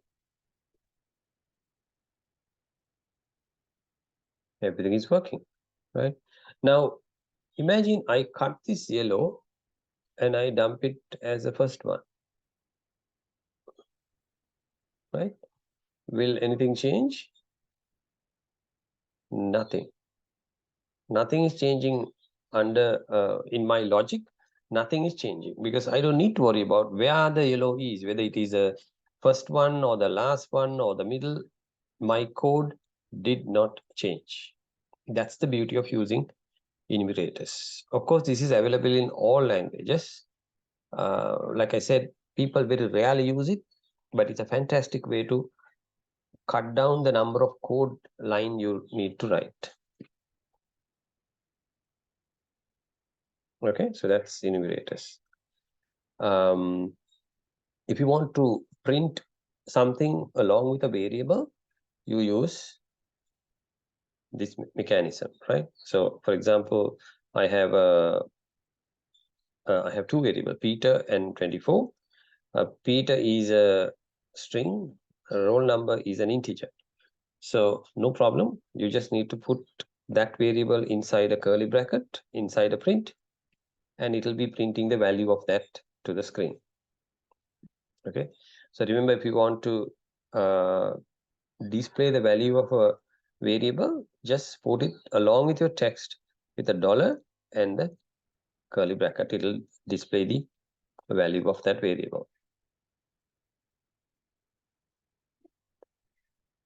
Everything is working, right? Now, imagine I cut this yellow and I dump it as the first one, right? Will anything change? Nothing. Nothing is changing under, in my logic, nothing is changing because I don't need to worry about where the yellow is, whether it is a first one or the last one or the middle, my code did not change. That's the beauty of using enumerators. Of course, this is available in all languages. Like I said, people very rarely use it, but it's a fantastic way to cut down the number of code line you need to write. Okay, so that's enumerators. If you want to print something along with a variable, you use this mechanism, right? So, for example, I have two variables, Peter and 24. Peter is a string, roll number is an integer. So no problem. You just need to put that variable inside a curly bracket, inside a print, and it will be printing the value of that to the screen. Okay. So remember, if you want to display the value of a variable, just put it along with your text with a dollar and the curly bracket. It will display the value of that variable.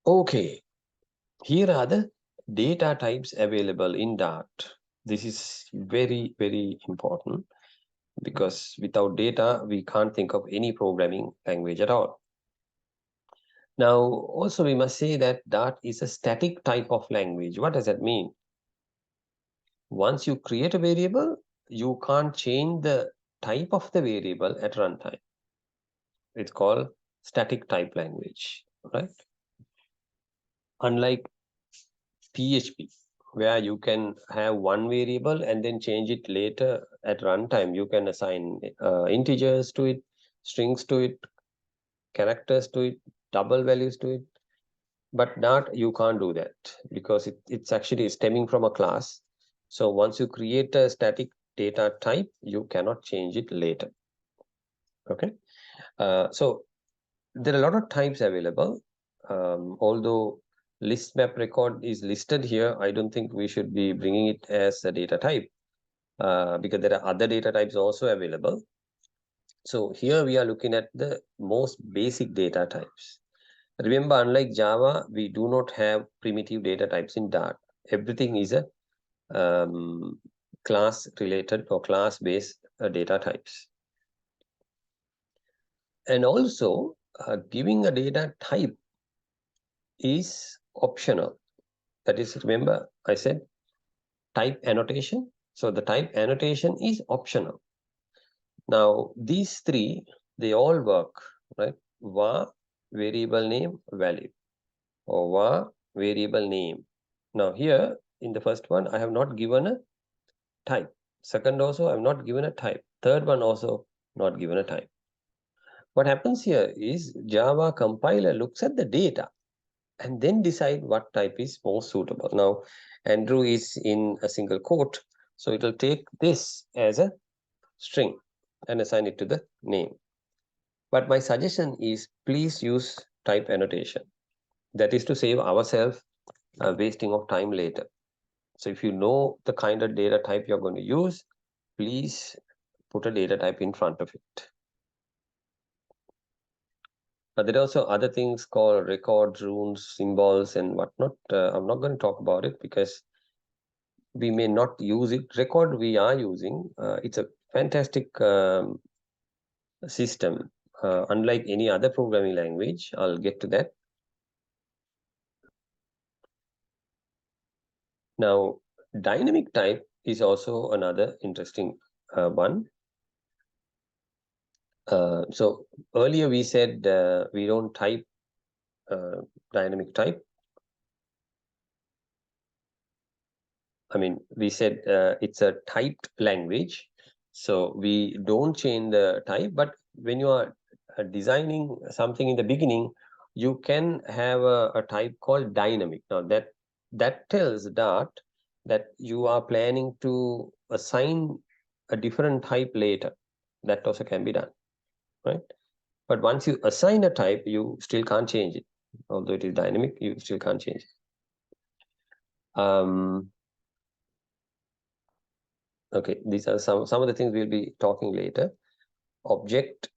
Okay, here are the data types available in Dart. This is very, very important because without data, we can't think of any programming language at all. Now, also we must say that Dart is a static type of language. What does that mean? Once you create a variable, you can't change the type of the variable at runtime. It's called static type language, right? Unlike PHP, where you can have one variable and then change it later at runtime. You can assign integers to it, strings to it, characters to it, double values to it. But Dart, you can't do that because it's actually stemming from a class. So once you create a static data type, you cannot change it later. Okay. So there are a lot of types available. Although list map record is listed here, I don't think we should be bringing it as a data type because there are other data types also available. So here we are looking at the most basic data types. Remember, unlike Java, we do not have primitive data types in Dart. Everything is a class related or class based data types. And also giving a data type is optional. That is, remember, I said type annotation. So the type annotation is optional. Now, these three, they all work, right? var, variable name, value, or var, variable name. Now here, in the first one, I have not given a type. Second also, I have not given a type. Third one also not given a type. What happens here is Java compiler looks at the data and then decide what type is most suitable. Now, Andrew is in a single quote, so it will take this as a string and assign it to the name. But my suggestion is please use type annotation. That is to save ourselves wasting of time later. So if you know the kind of data type you're going to use, please put a data type in front of it. But there are also other things called records, runes, symbols, and whatnot. I'm not going to talk about it because we may not use it. Record we are using. It's a fantastic system. Unlike any other programming language, I'll get to that. Now, dynamic type is also another interesting one. So earlier we said we don't type dynamic type. I mean, we said it's a typed language. So we don't change the type, but when you are designing something in the beginning, you can have a type called dynamic. Now that tells Dart that you are planning to assign a different type later. That also can be done, right? But once you assign a type, you still can't change it. Although it is dynamic, you still can't change it. Okay, these are some of the things we'll be talking later. Object,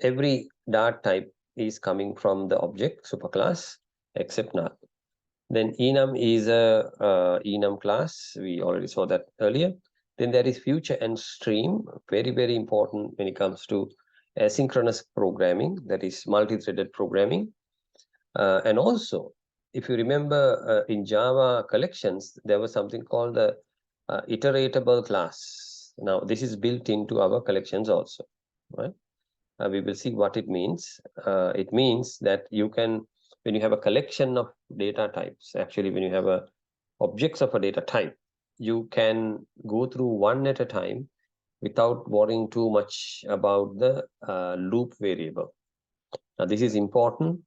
every Dart type is coming from the object superclass except null. Then enum is a enum class. We already saw that earlier. Then there is future and stream, very, very important when it comes to asynchronous programming, that is multi-threaded programming. And also, if you remember in Java collections, there was something called the iteratable class. Now, this is built into our collections also, right? We will see what it means. It means that you can, when you have a collection of data types, actually, when you have a objects of a data type, you can go through one at a time without worrying too much about the loop variable. Now, this is important,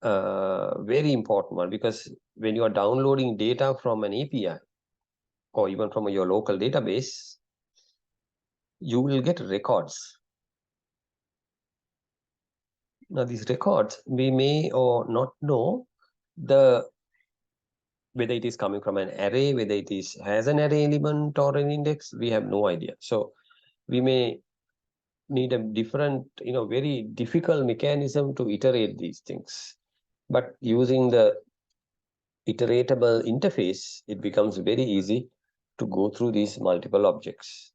very important one, because when you are downloading data from an API or even from your local database, you will get records. Now, these records, we may or not know whether it is coming from an array, whether it is has an array element or an index, we have no idea. So we may need a different, very difficult mechanism to iterate these things. But using the iteratable interface, it becomes very easy to go through these multiple objects.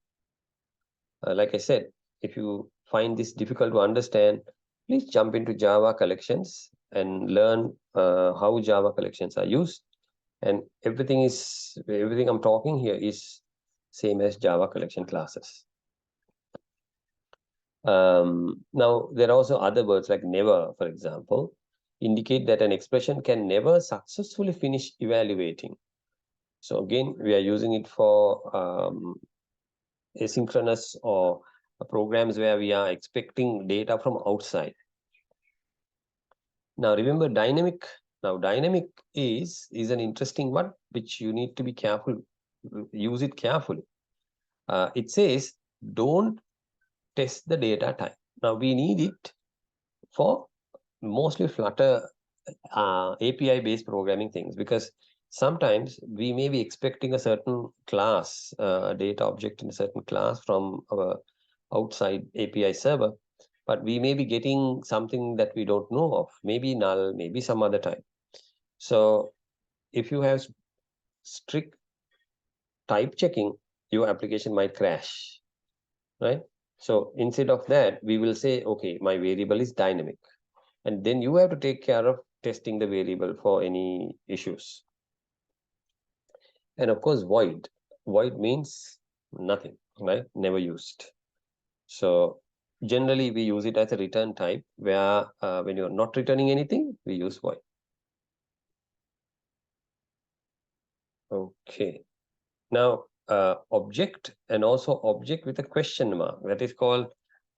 Like I said, if you find this difficult to understand, please jump into Java collections and learn how Java collections are used. And everything I'm talking here is same as Java collection classes. Now, there are also other words like never, for example, indicate that an expression can never successfully finish evaluating. So again, we are using it for asynchronous or programs where we are expecting data from outside. Now, remember dynamic. Now, dynamic is an interesting one, which you need to be careful, use it carefully. It says, don't test the data type. Now, we need it for mostly Flutter API-based programming things, because sometimes we may be expecting a certain class, data object in a certain class from our outside API server, but we may be getting something that we don't know of, maybe null, maybe some other type. So if you have strict type checking, your application might crash, right? So instead of that, we will say, okay, my variable is dynamic. And then you have to take care of testing the variable for any issues. And of course, void. Void means nothing, right? Never used. So generally, we use it as a return type, where when you're not returning anything, we use void. Okay. Now, object and also object with a question mark, that is called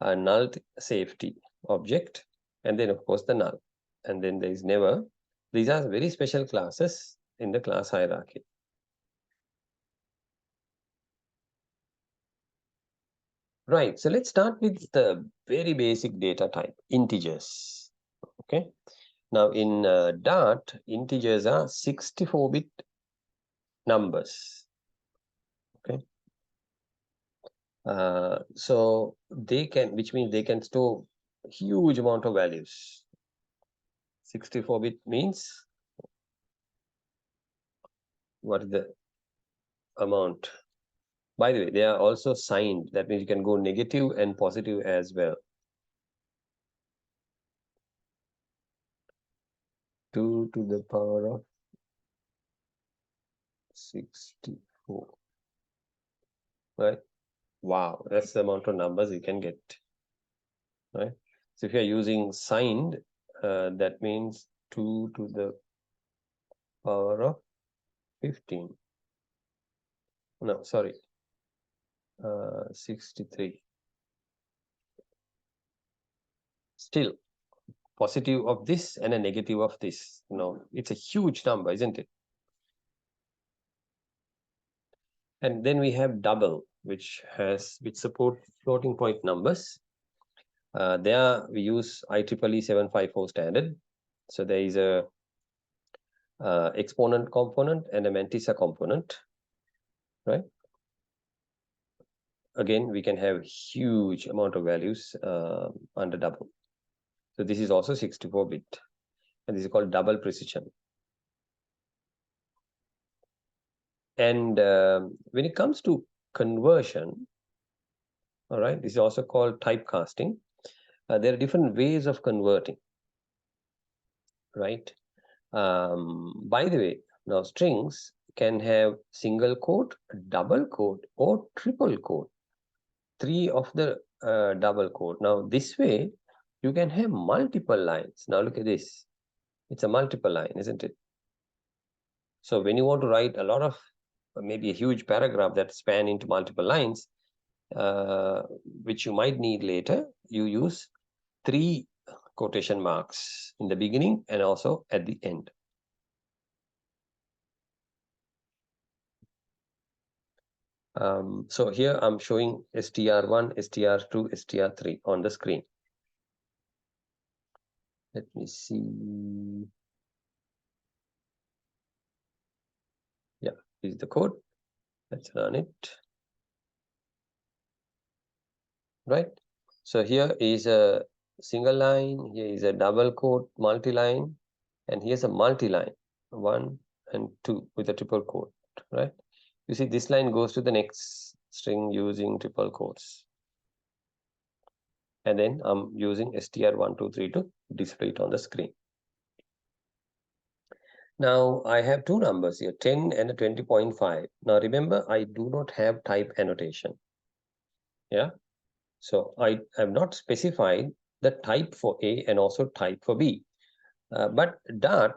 a null safety object. And then, of course, the null. And then there is never. These are very special classes in the class hierarchy. Right, so let's start with the very basic data type, integers. Okay, now in Dart, integers are 64-bit numbers. Okay, so they can, which means they can store huge amount of values. 64-bit means what is the amount? By the way, they are also signed. That means you can go negative and positive as well. 2 to the power of 64. Right? Wow, that's the amount of numbers you can get. Right? So if you're using signed, that means 2 to the power of 15. No, sorry, 63. Still, positive of this and a negative of this. No, it's a huge number, isn't it? And then we have double, which support floating point numbers. There we use IEEE 754 standard. So there is a exponent component and a mantissa component, right? again, we can have huge amount of values under double. So this is also 64-bit, and this is called double precision. And when it comes to conversion, all right, this is also called typecasting. There are different ways of converting, right? By the way, now strings can have single quote, double quote, or triple quote. 3 of the double quote. Now this way, you can have multiple lines. Now look at this. It's a multiple line, isn't it? So when you want to write a lot of, maybe a huge paragraph that span into multiple lines, which you might need later, you use 3 quotation marks in the beginning and also at the end. So here I'm showing str1, str2, str3 on the screen. Let me see. Yeah, this is the code. Let's run it. Right. So here is a single line. Here is a double quote, multi-line, and here's a multi-line, 1 and 2 with a triple quote. Right. You see, this line goes to the next string using triple quotes. And then I'm using str123 to display it on the screen. Now I have 2 numbers here, 10 and a 20.5. Now remember, I do not have type annotation. Yeah. So I have not specified the type for A and also type for B. But Dart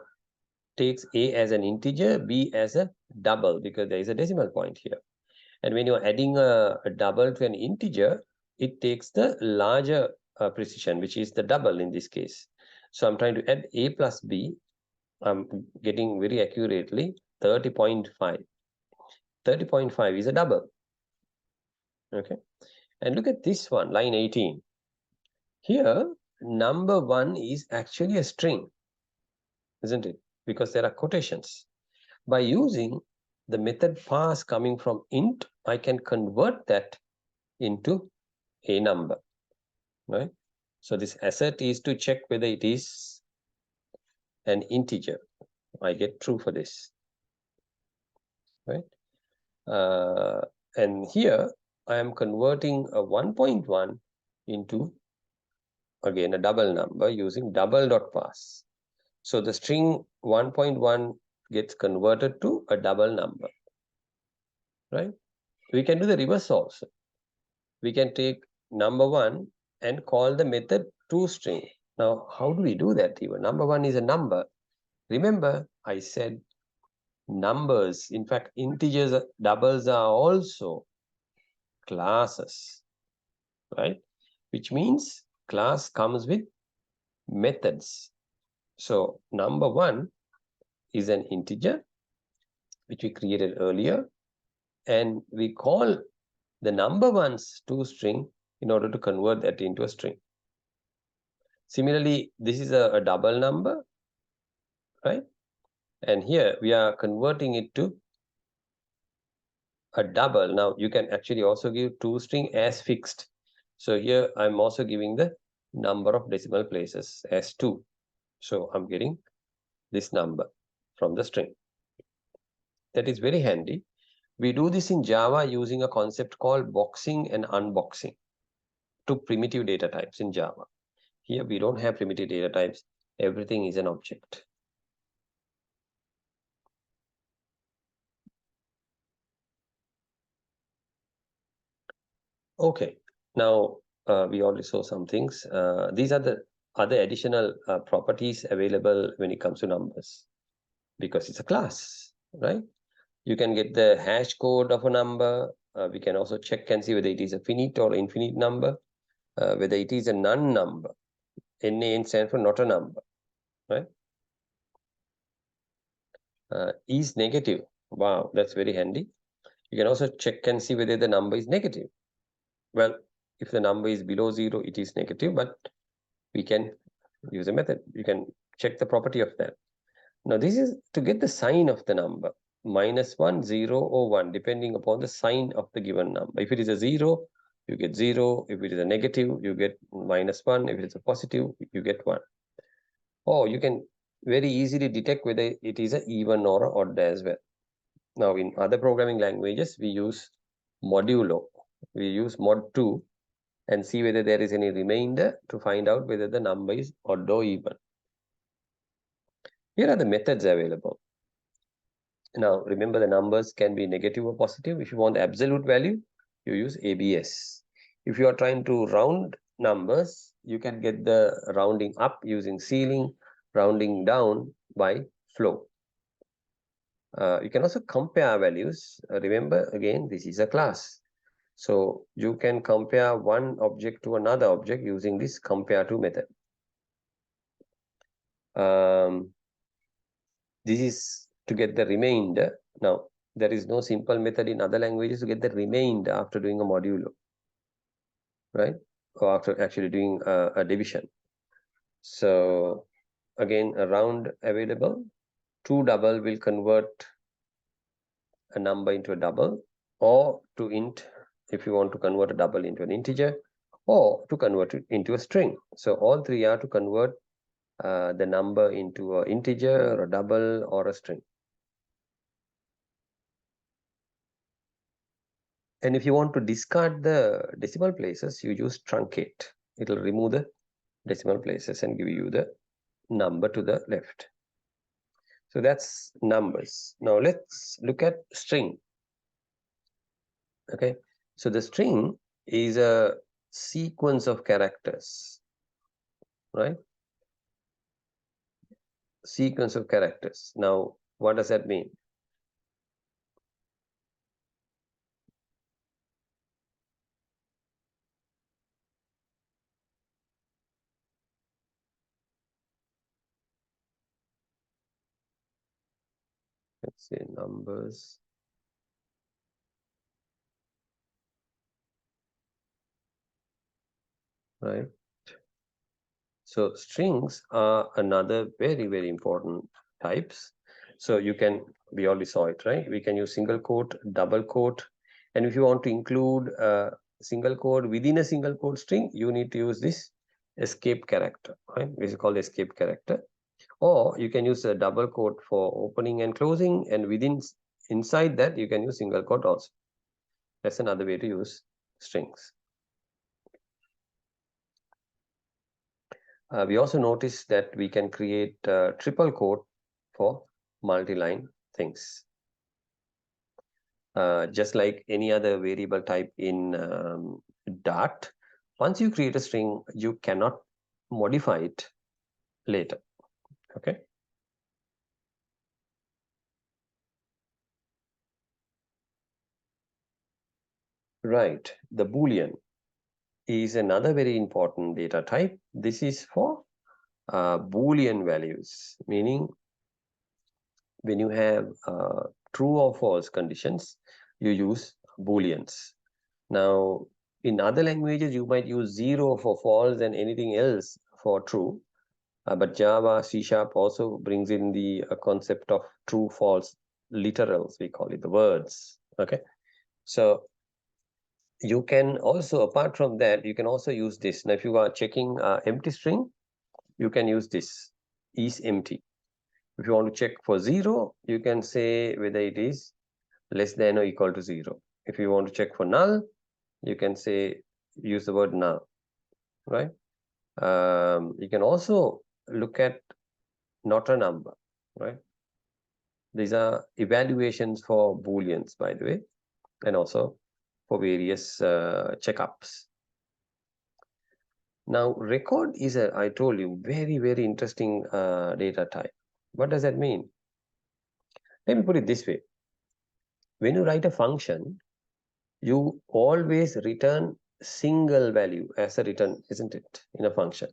takes A as an integer, B as a double, because there is a decimal point here. And when you're adding a double to an integer, it takes the larger precision, which is the double in this case. So I'm trying to add A plus B. I'm getting very accurately 30.5. 30.5 is a double. Okay. And look at this one, line 18. Here, number 1 is actually a string, isn't it? Because there are quotations. By using the method pass coming from int, I can convert that into a number, right? So this asset is to check whether it is an integer. I get true for this, right? And here I am converting a 1.1 into, again, a double number using double dot pass. So the string 1.1 gets converted to a double number, right? We can do the reverse also. We can take number 1 and call the method toString. Now, how do we do that even? Number 1 is a number. Remember, I said numbers, in fact, integers, doubles are also classes, right? Which means class comes with methods. So number 1 is an integer, which we created earlier, and we call the number 1's toString in order to convert that into a string. Similarly, this is a double number, right? And here we are converting it to a double. Now you can actually also give toString as fixed. So here I'm also giving the number of decimal places as 2. So I'm getting this number from the string. That is very handy. We do this in Java using a concept called boxing and unboxing, 2 primitive data types in Java. Here we don't have primitive data types. Everything is an object. Okay, now we already saw some things. These are the other additional properties available when it comes to numbers, because it's a class, right? You can get the hash code of a number. We can also check and see whether it is a finite or infinite number, whether it is a non-number. NaN stands for not a number, right? Is negative. Wow, that's very handy. You can also check and see whether the number is negative. Well, if the number is below 0, it is negative, but we can use a method. You can check the property of that. Now, this is to get the sign of the number. -1, 0, or 1, depending upon the sign of the given number. If it is a 0, you get 0. If it is a negative, you get -1. If it is a positive, you get 1. Or you can very easily detect whether it is an even or an odd as well. Now, in other programming languages, we use modulo. We use mod2 and see whether there is any remainder to find out whether the number is odd or even. Here are the methods available. Now, remember the numbers can be negative or positive. If you want the absolute value, you use ABS. If you are trying to round numbers, you can get the rounding up using ceiling, rounding down by flow. You can also compare values. Remember, again, this is a class. So you can compare one object to another object using this compare to method. This is to get the remainder. Now, there is no simple method in other languages to get the remainder after doing a modulo, right? Or after actually doing a division. So again, a round available. 2 double will convert a number into a double, or to int if you want to convert a double into an integer, or to convert it into a string. So all three are to convert the number into an integer, or a double, or a string. And if you want to discard the decimal places, you use truncate. It will remove the decimal places and give you the number to the left. So that's numbers. Now let's look at string. Okay, so the string is a sequence of characters, right? Sequence of characters. Now, what does that mean? Let's say numbers. Right. So strings are another very, very important types. So you can, we already saw it, right? We can use single quote, double quote. And if you want to include a single quote within a single quote string, you need to use this escape character, right? This is called escape character. Or you can use a double quote for opening and closing, and inside that you can use single quote also. That's another way to use strings. We also noticed that we can create triple quote for multi-line things. Just like any other variable type in Dart, once you create a string, you cannot modify it later. Okay. Right. The Boolean is another very important data type. This is for Boolean values, meaning when you have true or false conditions, you use Booleans. Now, in other languages, you might use 0 for false and anything else for true. But Java, C# also brings in the concept of true, false, literals, we call it, the words. Okay. So you can also, apart from that, you can also use this. Now, if you are checking empty string, you can use this, is empty. If you want to check for 0, you can say whether it is less than or equal to 0. If you want to check for null, you can say, use the word null, right? You can also look at not a number, right? These are evaluations for Booleans, by the way, and also for various checkups. Now, record is I told you, very, very interesting data type. What does that mean? Let me put it this way. When you write a function, you always return single value as a return, isn't it, in a function?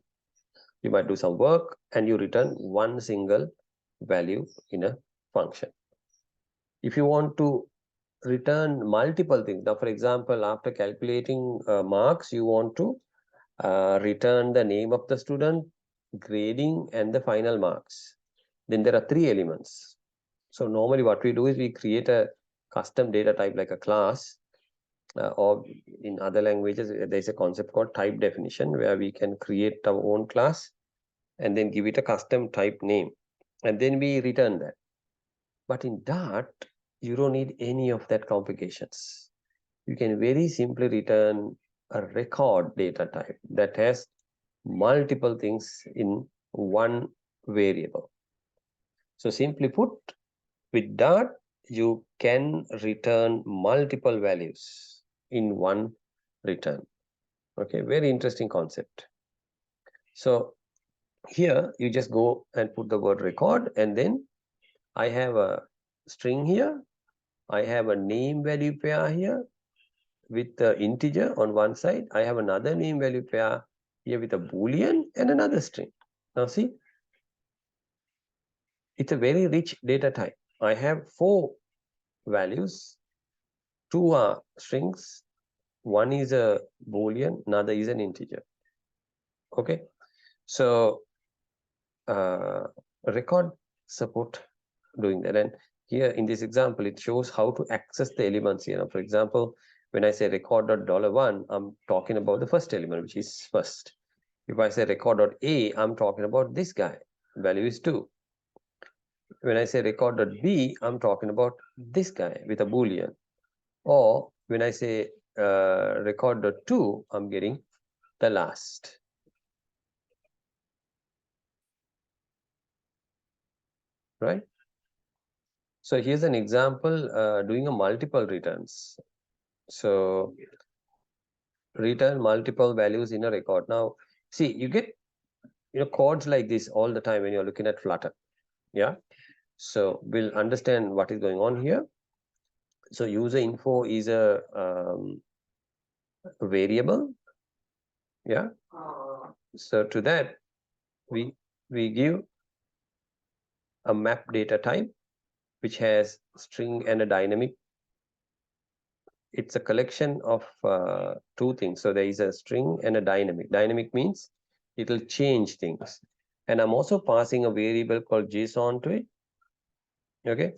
You might do some work and you return one single value in a function. If you want to return multiple things, now for example, after calculating marks, you want to return the name of the student, grading, and the final marks. Then there are 3 elements. So normally what we do is we create a custom data type like a class, or in other languages, there's a concept called type definition where we can create our own class and then give it a custom type name. And then we return that. But in Dart, you don't need any of that complications. You can very simply return a record data type that has multiple things in one variable. So simply put, with Dart, you can return multiple values in one return. Okay, very interesting concept. So here you just go and put the word record, and then I have a string here. I have a name value pair here with the integer on one side. I have another name value pair here with a boolean and another string. Now see, it's a very rich data type. I have 4 values. 2 are strings. 1 is a boolean, another is an integer. Okay, so record support doing that. And here in this example, it shows how to access the elements here. Now, for example, when I say record.$1, I'm talking about the first element, which is first. If I say record.a, I'm talking about this guy, value is 2. When I say record.b, I'm talking about this guy with a boolean. Or when I say record.to, I'm getting the last. Right? So here's an example doing a multiple returns. So return multiple values in a record. Now, see, you get codes like this all the time when you're looking at Flutter. Yeah. So we'll understand what is going on here. So user info is a variable. Yeah. So to that, we give a map data type, which has string and a dynamic. It's a collection of 2 things. So there is a string and a dynamic. Dynamic means it will change things. And I'm also passing a variable called JSON to it. Okay.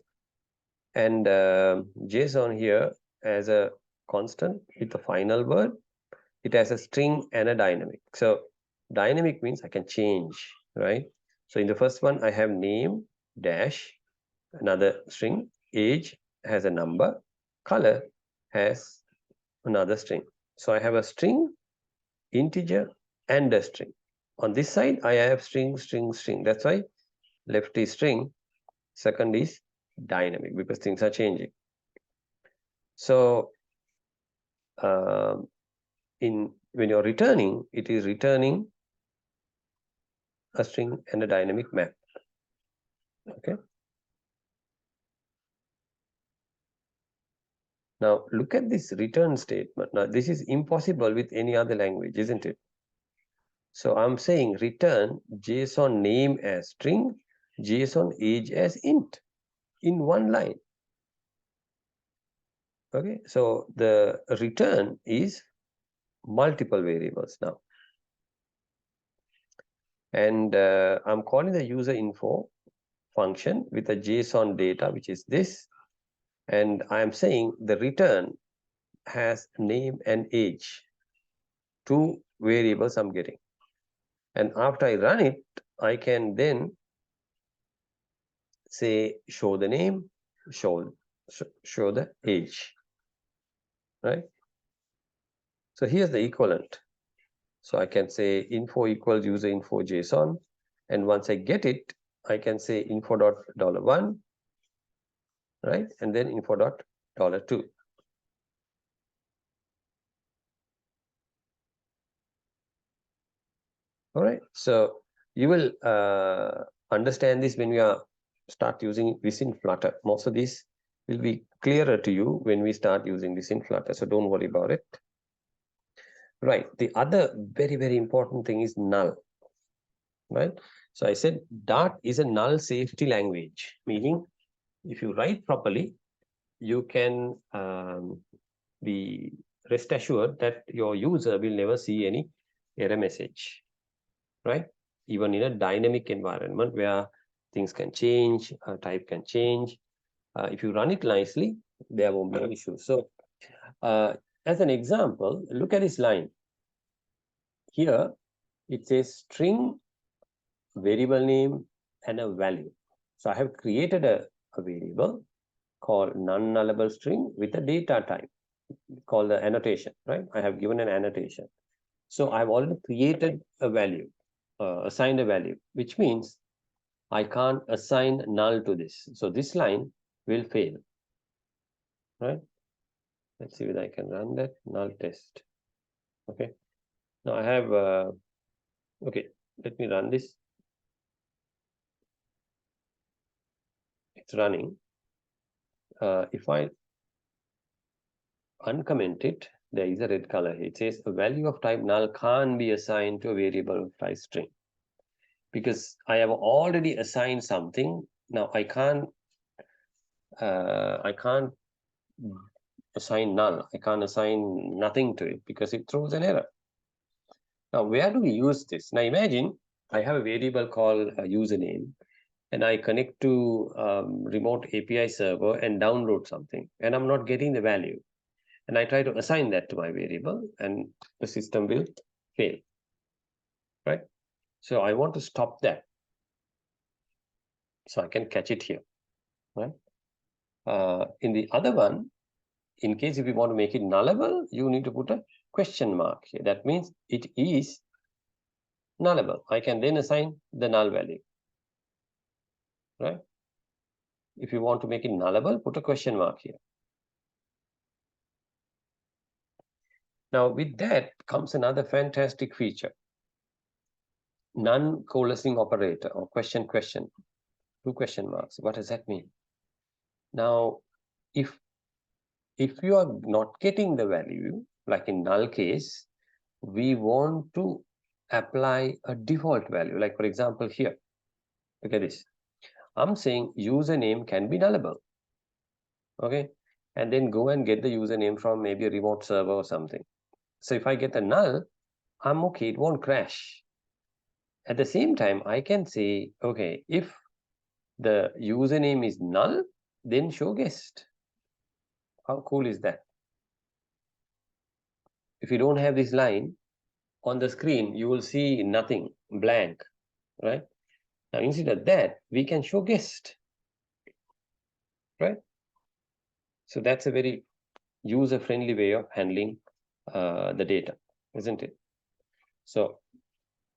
And JSON here as a constant with the final word. It has a string and a dynamic. So dynamic means I can change, right? So in the first one, I have name dash, another string, age has a number, color has another string. So I have a string, integer, and a string. On this side, I have string, string, string. That's why left is string, second is dynamic, because things are changing. So when you're returning, it is returning a string and a dynamic map. Okay. Now look at this return statement. Now this is impossible with any other language, isn't it? So I'm saying return JSON name as string, JSON age as int in one line. Okay, so the return is multiple variables now. And I'm calling the user info function with a JSON data, which is this. And I'm saying the return has name and age, 2 variables I'm getting. And after I run it, I can then say show the name, show the age, right? So here's the equivalent. So I can say info equals user info JSON, and once I get it, I can say info dot $1, right? And then info dot $2. All right. So you will understand this when we start using this in Flutter. Most of this will be clearer to you when we start using this in Flutter. So don't worry about it. Right. The other very, very important thing is null. Right. So I said Dart is a null safety language, meaning if you write properly, you can be rest assured that your user will never see any error message. Right? Even in a dynamic environment where things can change, type can change. If you run it nicely, there won't be any issues. So as an example, look at this line. Here, it says string, variable name, and a value. So I have created a variable called non-nullable string with a data type called the annotation, right? I have given an annotation. So I've already created a value, assigned a value, which means I can't assign null to this. So this line will fail, right? Let's see whether I can run that null test. Okay. Now I have, okay, let me run this. It's running. If I uncomment it, there is a red color here. It says a value of type null can't be assigned to a variable of type string because I have already assigned something. Now I can't assign null. I can't assign nothing to it because it throws an error. Now where do we use this? Now imagine I have a variable called a username and I connect to remote API server and download something and I'm not getting the value. And I try to assign that to my variable and the system will fail, right? So I want to stop that. So I can catch it here, right? In the other one, in case if you want to make it nullable, you need to put a question mark here. That means it is nullable. I can then assign the null value, right? If you want to make it nullable, put a question mark here. Now with that comes another fantastic feature. Non-coalescing operator or question, two question marks. What does that mean? Now, if you are not getting the value, like in null case, we want to apply a default value. Like for example, here, look at this. I'm saying username can be nullable. Okay. And then go and get the username from maybe a remote server or something. So if I get a null, I'm okay, it won't crash. At the same time, I can say, okay, if the username is null, then show guest. How cool is that? If you don't have this line on the screen, you will see nothing, blank, right? Now, instead of that, we can show guest, right? So that's a very user-friendly way of handling the data, isn't it? So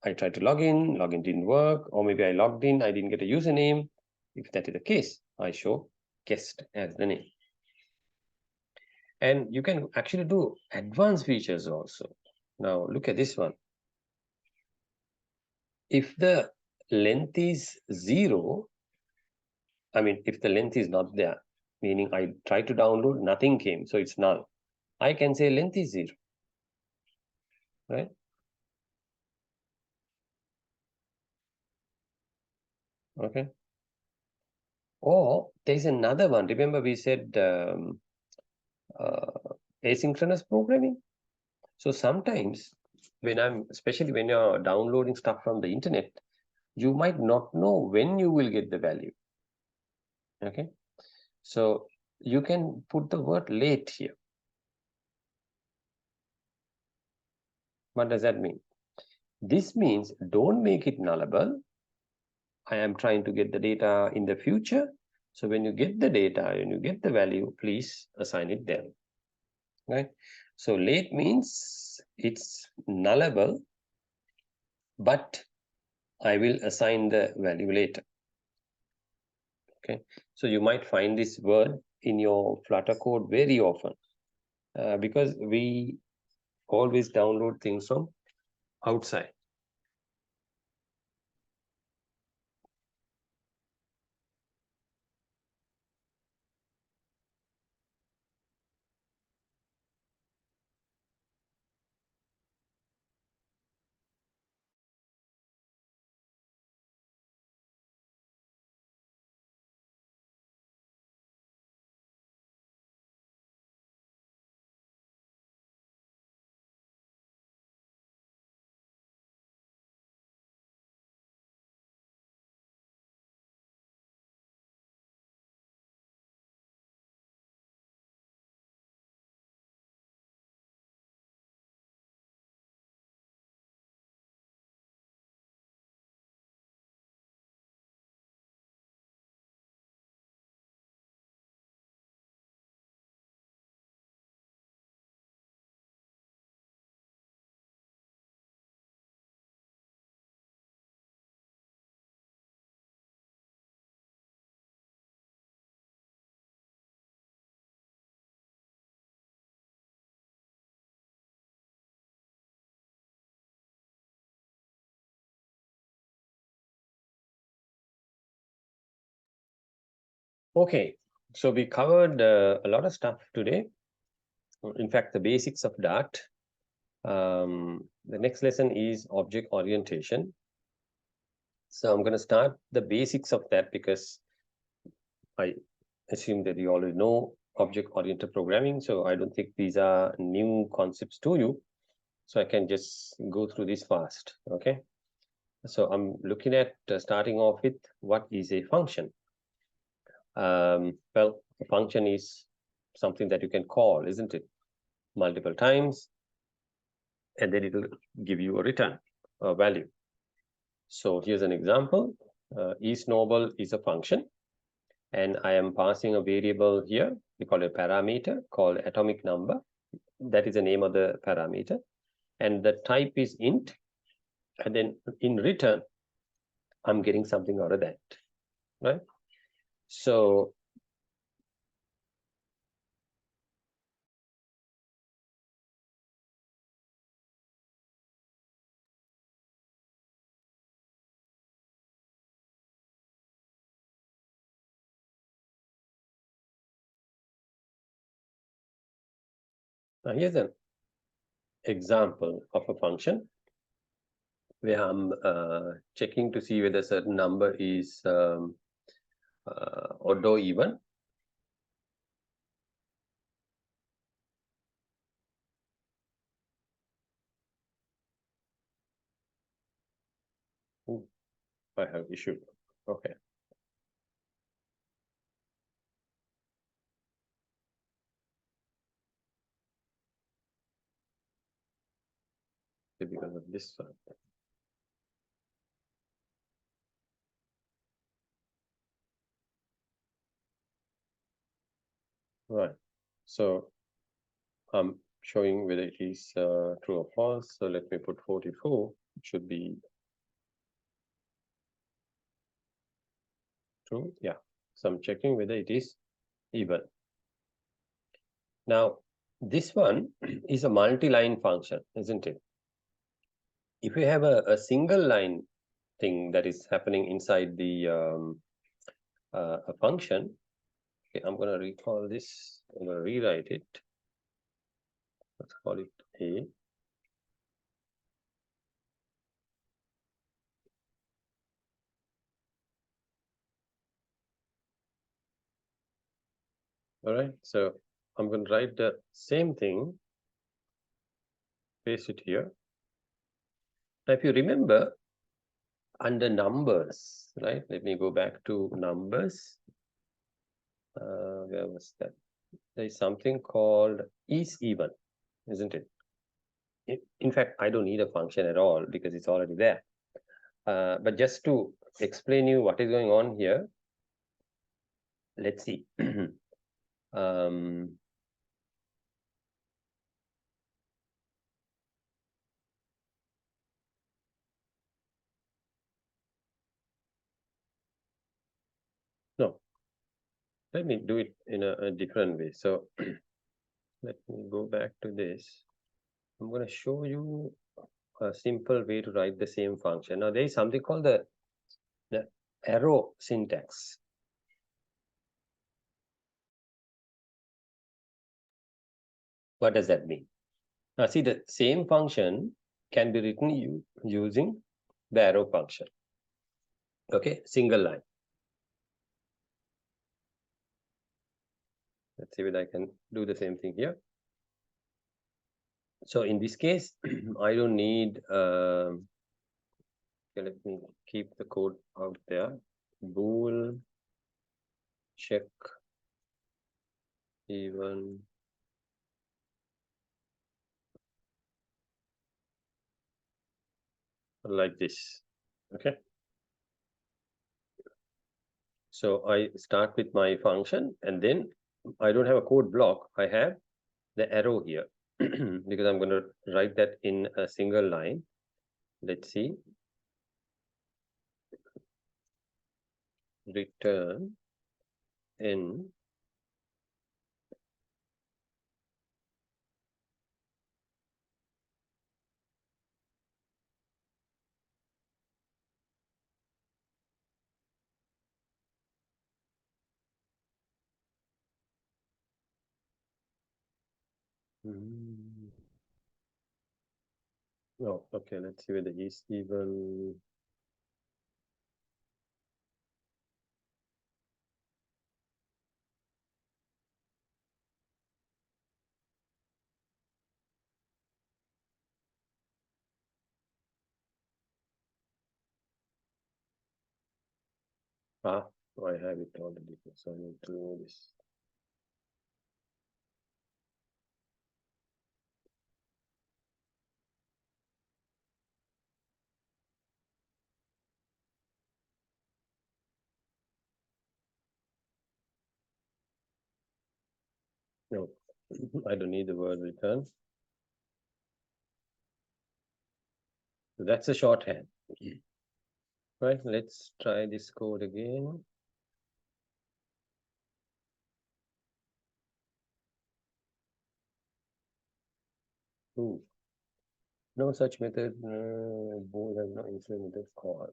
I tried to login didn't work, or maybe I logged in, I didn't get a username. If that is the case, I show guest as the name. And you can actually do advanced features also. Now look at this one. If the length is 0, I mean, if the length is not there, meaning I tried to download, nothing came, so it's null. I can say length is 0, right? Okay. Or there's another one. Remember we said asynchronous programming. So sometimes especially when you're downloading stuff from the internet, you might not know when you will get the value. Okay. So you can put the word late here. What does that mean? This means don't make it nullable. I am trying to get the data in the future. So when you get the data and you get the value, please assign it there. Right? So late means it's nullable, but I will assign the value later. Okay. So you might find this word in your Flutter code very often because we always download things from outside. Okay, so we covered a lot of stuff today. In fact, the basics of Dart. The next lesson is object orientation. So I'm going to start the basics of that because I assume that you already know object-oriented programming. So I don't think these are new concepts to you. So I can just go through this fast. Okay. So I'm looking at starting off with what is a function. Well, a function is something that you can call, isn't it? Multiple times, and then it will give you a return value. So here's an example. IsNoble is a function, and I am passing a variable here. We call it a parameter called atomic number. That is the name of the parameter, and the type is int. And then in return, I'm getting something out of that, right? So here's an example of a function where I'm checking to see whether a certain number is odd or even. Ooh, I have issue. Okay. Because of this one. Right. So I'm showing whether it is true or false. So let me put 44. It should be true. Yeah. So I'm checking whether it is even. Now, this one is a multi-line function, isn't it? If you have a single line thing that is happening inside the a function, okay, I'm going to recall this. I'm going to rewrite it. Let's call it A. All right. So I'm going to write the same thing, paste it here. Now, if you remember, under numbers, right? Let me go back to numbers. Where was that? There is something called is even, isn't it? In fact, I don't need a function at all because it's already there. But just to explain you what is going on here, let's see. No, let me do it in a different way. So let me go back to this. I'm going to show you a simple way to write the same function. Now, there is something called the arrow syntax. What does that mean? Now, see, the same function can be written using the arrow function. Okay, single line. Let's see whether I can do the same thing here. So in this case, I don't need, okay, let me keep the code out there. Bool check even like this. Okay. So I start with my function and then I don't have a code block. I have the arrow here because I'm going to write that in a single line. Let's see. Return in Oh, okay, let's see whether is even. Ah, I have it already, so I need to do this. No, I don't need the word return. So that's a shorthand. Right, let's try this code again. Ooh. No such method, board has not implemented call.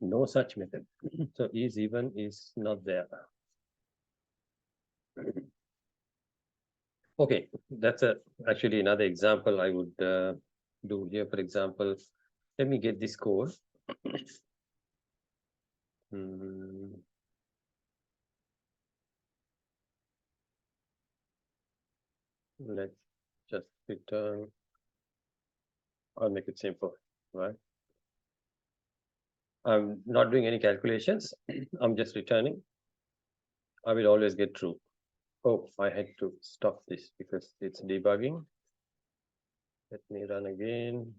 No such method. So is even is not there. Okay, that's actually another example I would do here. For example, let me get this code. Let's just return. I'll make it simple, right? I'm not doing any calculations. I'm just returning. I will always get true. Oh, I had to stop this because it's debugging. Let me run again.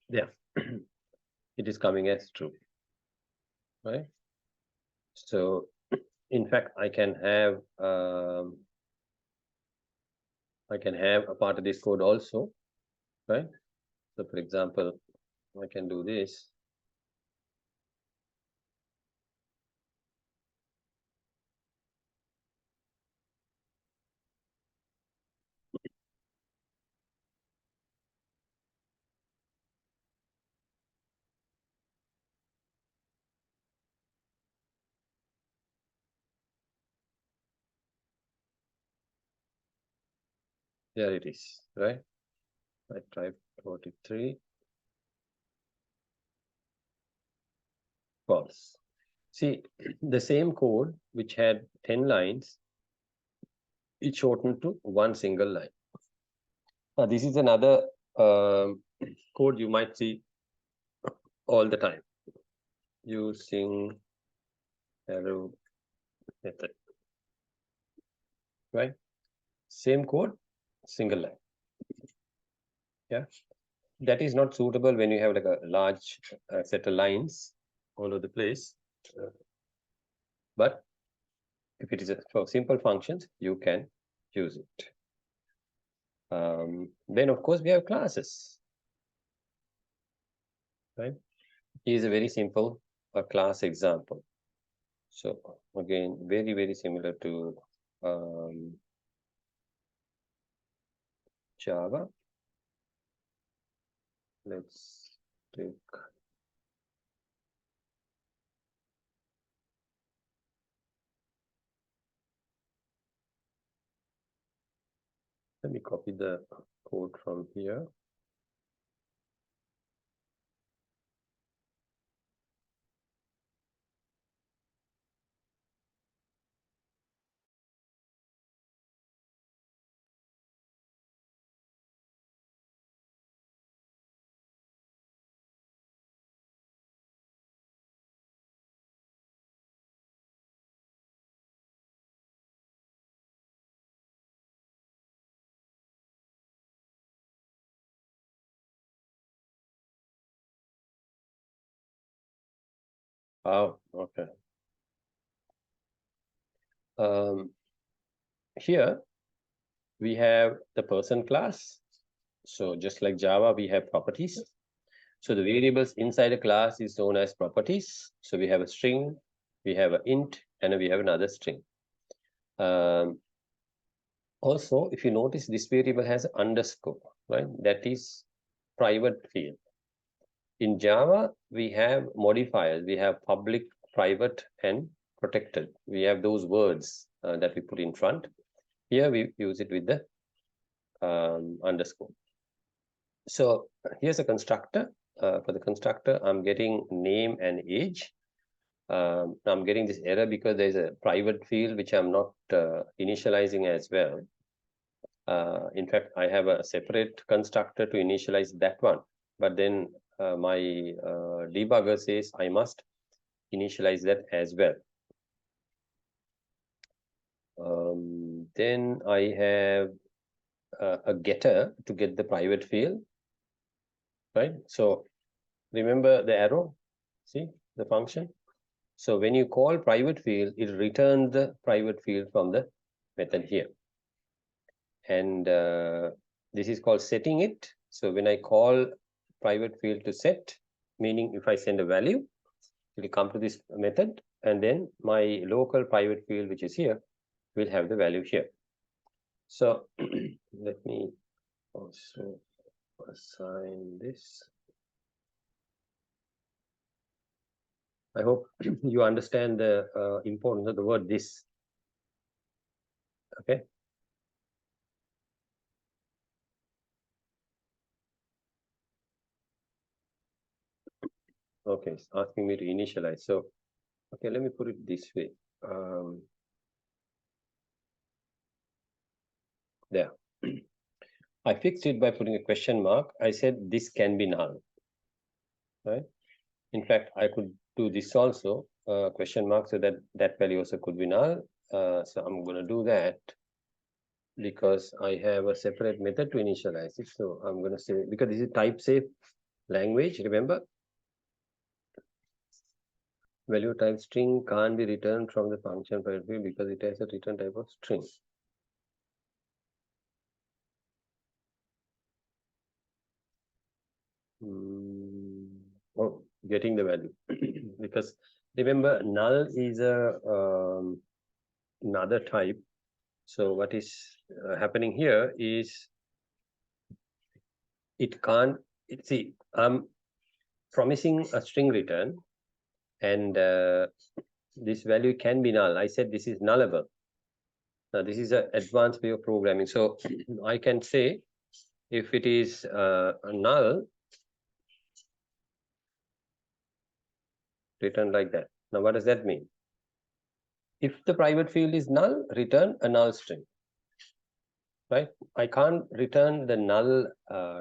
Yeah, it is coming as true, right? So, in fact, I can have a part of this code also, right? So, for example, I can do this. There it is, right? I tried 43. False. See, the same code which had 10 lines, it shortened to one single line. Now, this is another code you might see all the time using arrow method, right? Same code, single line. Yeah, that is not suitable when you have like a large set of lines all over the place. But if it is for simple functions, you can use it. Then, of course, we have classes, right? Here's a very simple class example. So again, very, very similar to Java. Let's take let me copy the code from here. Oh, okay. Here we have the person class. So just like Java, we have properties. So the variables inside a class is known as properties. So we have a string, we have an int, and we have another string. Also, if you notice, this variable has an underscore, right? That is private field. In Java, we have modifiers. We have public, private, and protected. We have those words that we put in front. Here we use it with the underscore. So here's a constructor. For the constructor, I'm getting name and age. I'm getting this error because there's a private field which I'm not initializing as well. In fact, I have a separate constructor to initialize that one. But then my debugger says I must initialize that as well. Then I have a getter to get the private field, right? So remember the arrow, see the function? So when you call private field, it returns the private field from the method here. And this is called setting it. So when I call private field to set, meaning if I send a value, it will come to this method, and then my local private field, which is here, will have the value here. So let me also assign this. I hope you understand the importance of the word this. Okay. Okay, it's asking me to initialize. So, okay, let me put it this way. There. I fixed it by putting a question mark. I said this can be null, right? In fact, I could do this also, question mark, so that that value also could be null. So I'm going to do that because I have a separate method to initialize it. So I'm going to say, because this is type safe language, remember, value type string can't be returned from the function private field because it has a return type of string. Oh, getting the value because remember null is a another type. So what is happening here is it can't. See, I'm promising a string return, and this value can be null. I said this is nullable. Now this is an advanced way of programming. So I can say if it is null, return like that. Now what does that mean? If the private field is null, return a null string. Right? I can't return the null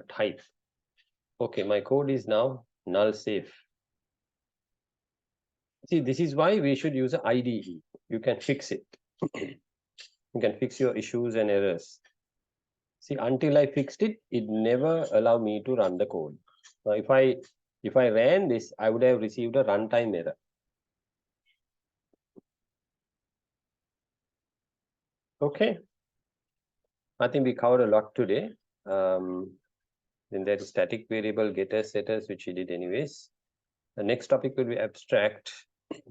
type. Okay, my code is now null safe. See, this is why we should use an IDE. You can fix it. You can fix your issues and errors. See, until I fixed it, it never allowed me to run the code. Now, if I ran this, I would have received a runtime error. Okay. I think we covered a lot today. Then there is static variable getters, setters, which we did anyways. The next topic will be abstract,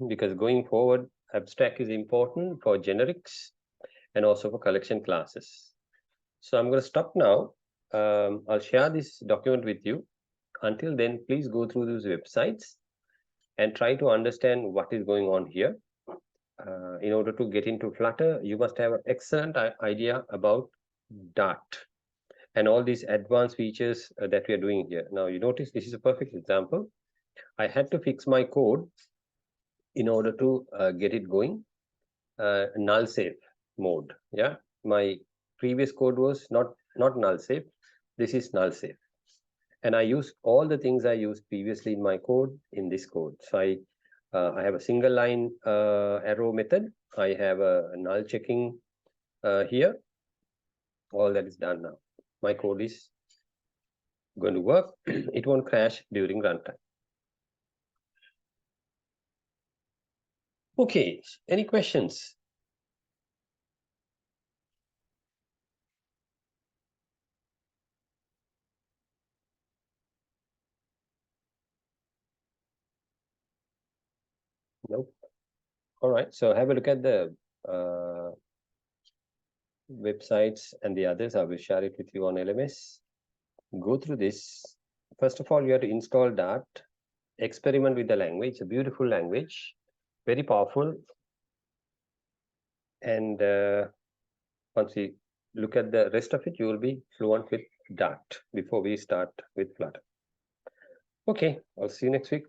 because going forward, abstract is important for generics and also for collection classes. So I'm going to stop now. I'll share this document with you. Until then, please go through those websites and try to understand what is going on here. In order to get into Flutter, you must have an excellent idea about Dart and all these advanced features that we are doing here. Now, you notice this is a perfect example. I had to fix my code in order to get it going null safe mode. Yeah, my previous code was not null safe. This is null safe, and I use all the things I used previously in my code in this code. So I have a single line arrow method. I have a null checking here. All that is done now. My code is going to work. It won't crash during runtime. Okay, any questions? Nope. All right, so have a look at the websites and the others. I will share it with you on LMS. Go through this. First of all, you have to install Dart. Experiment with the language. It's a beautiful language, very powerful. And once we look at the rest of it, you will be fluent with Dart before we start with Flutter. Okay, I'll see you next week.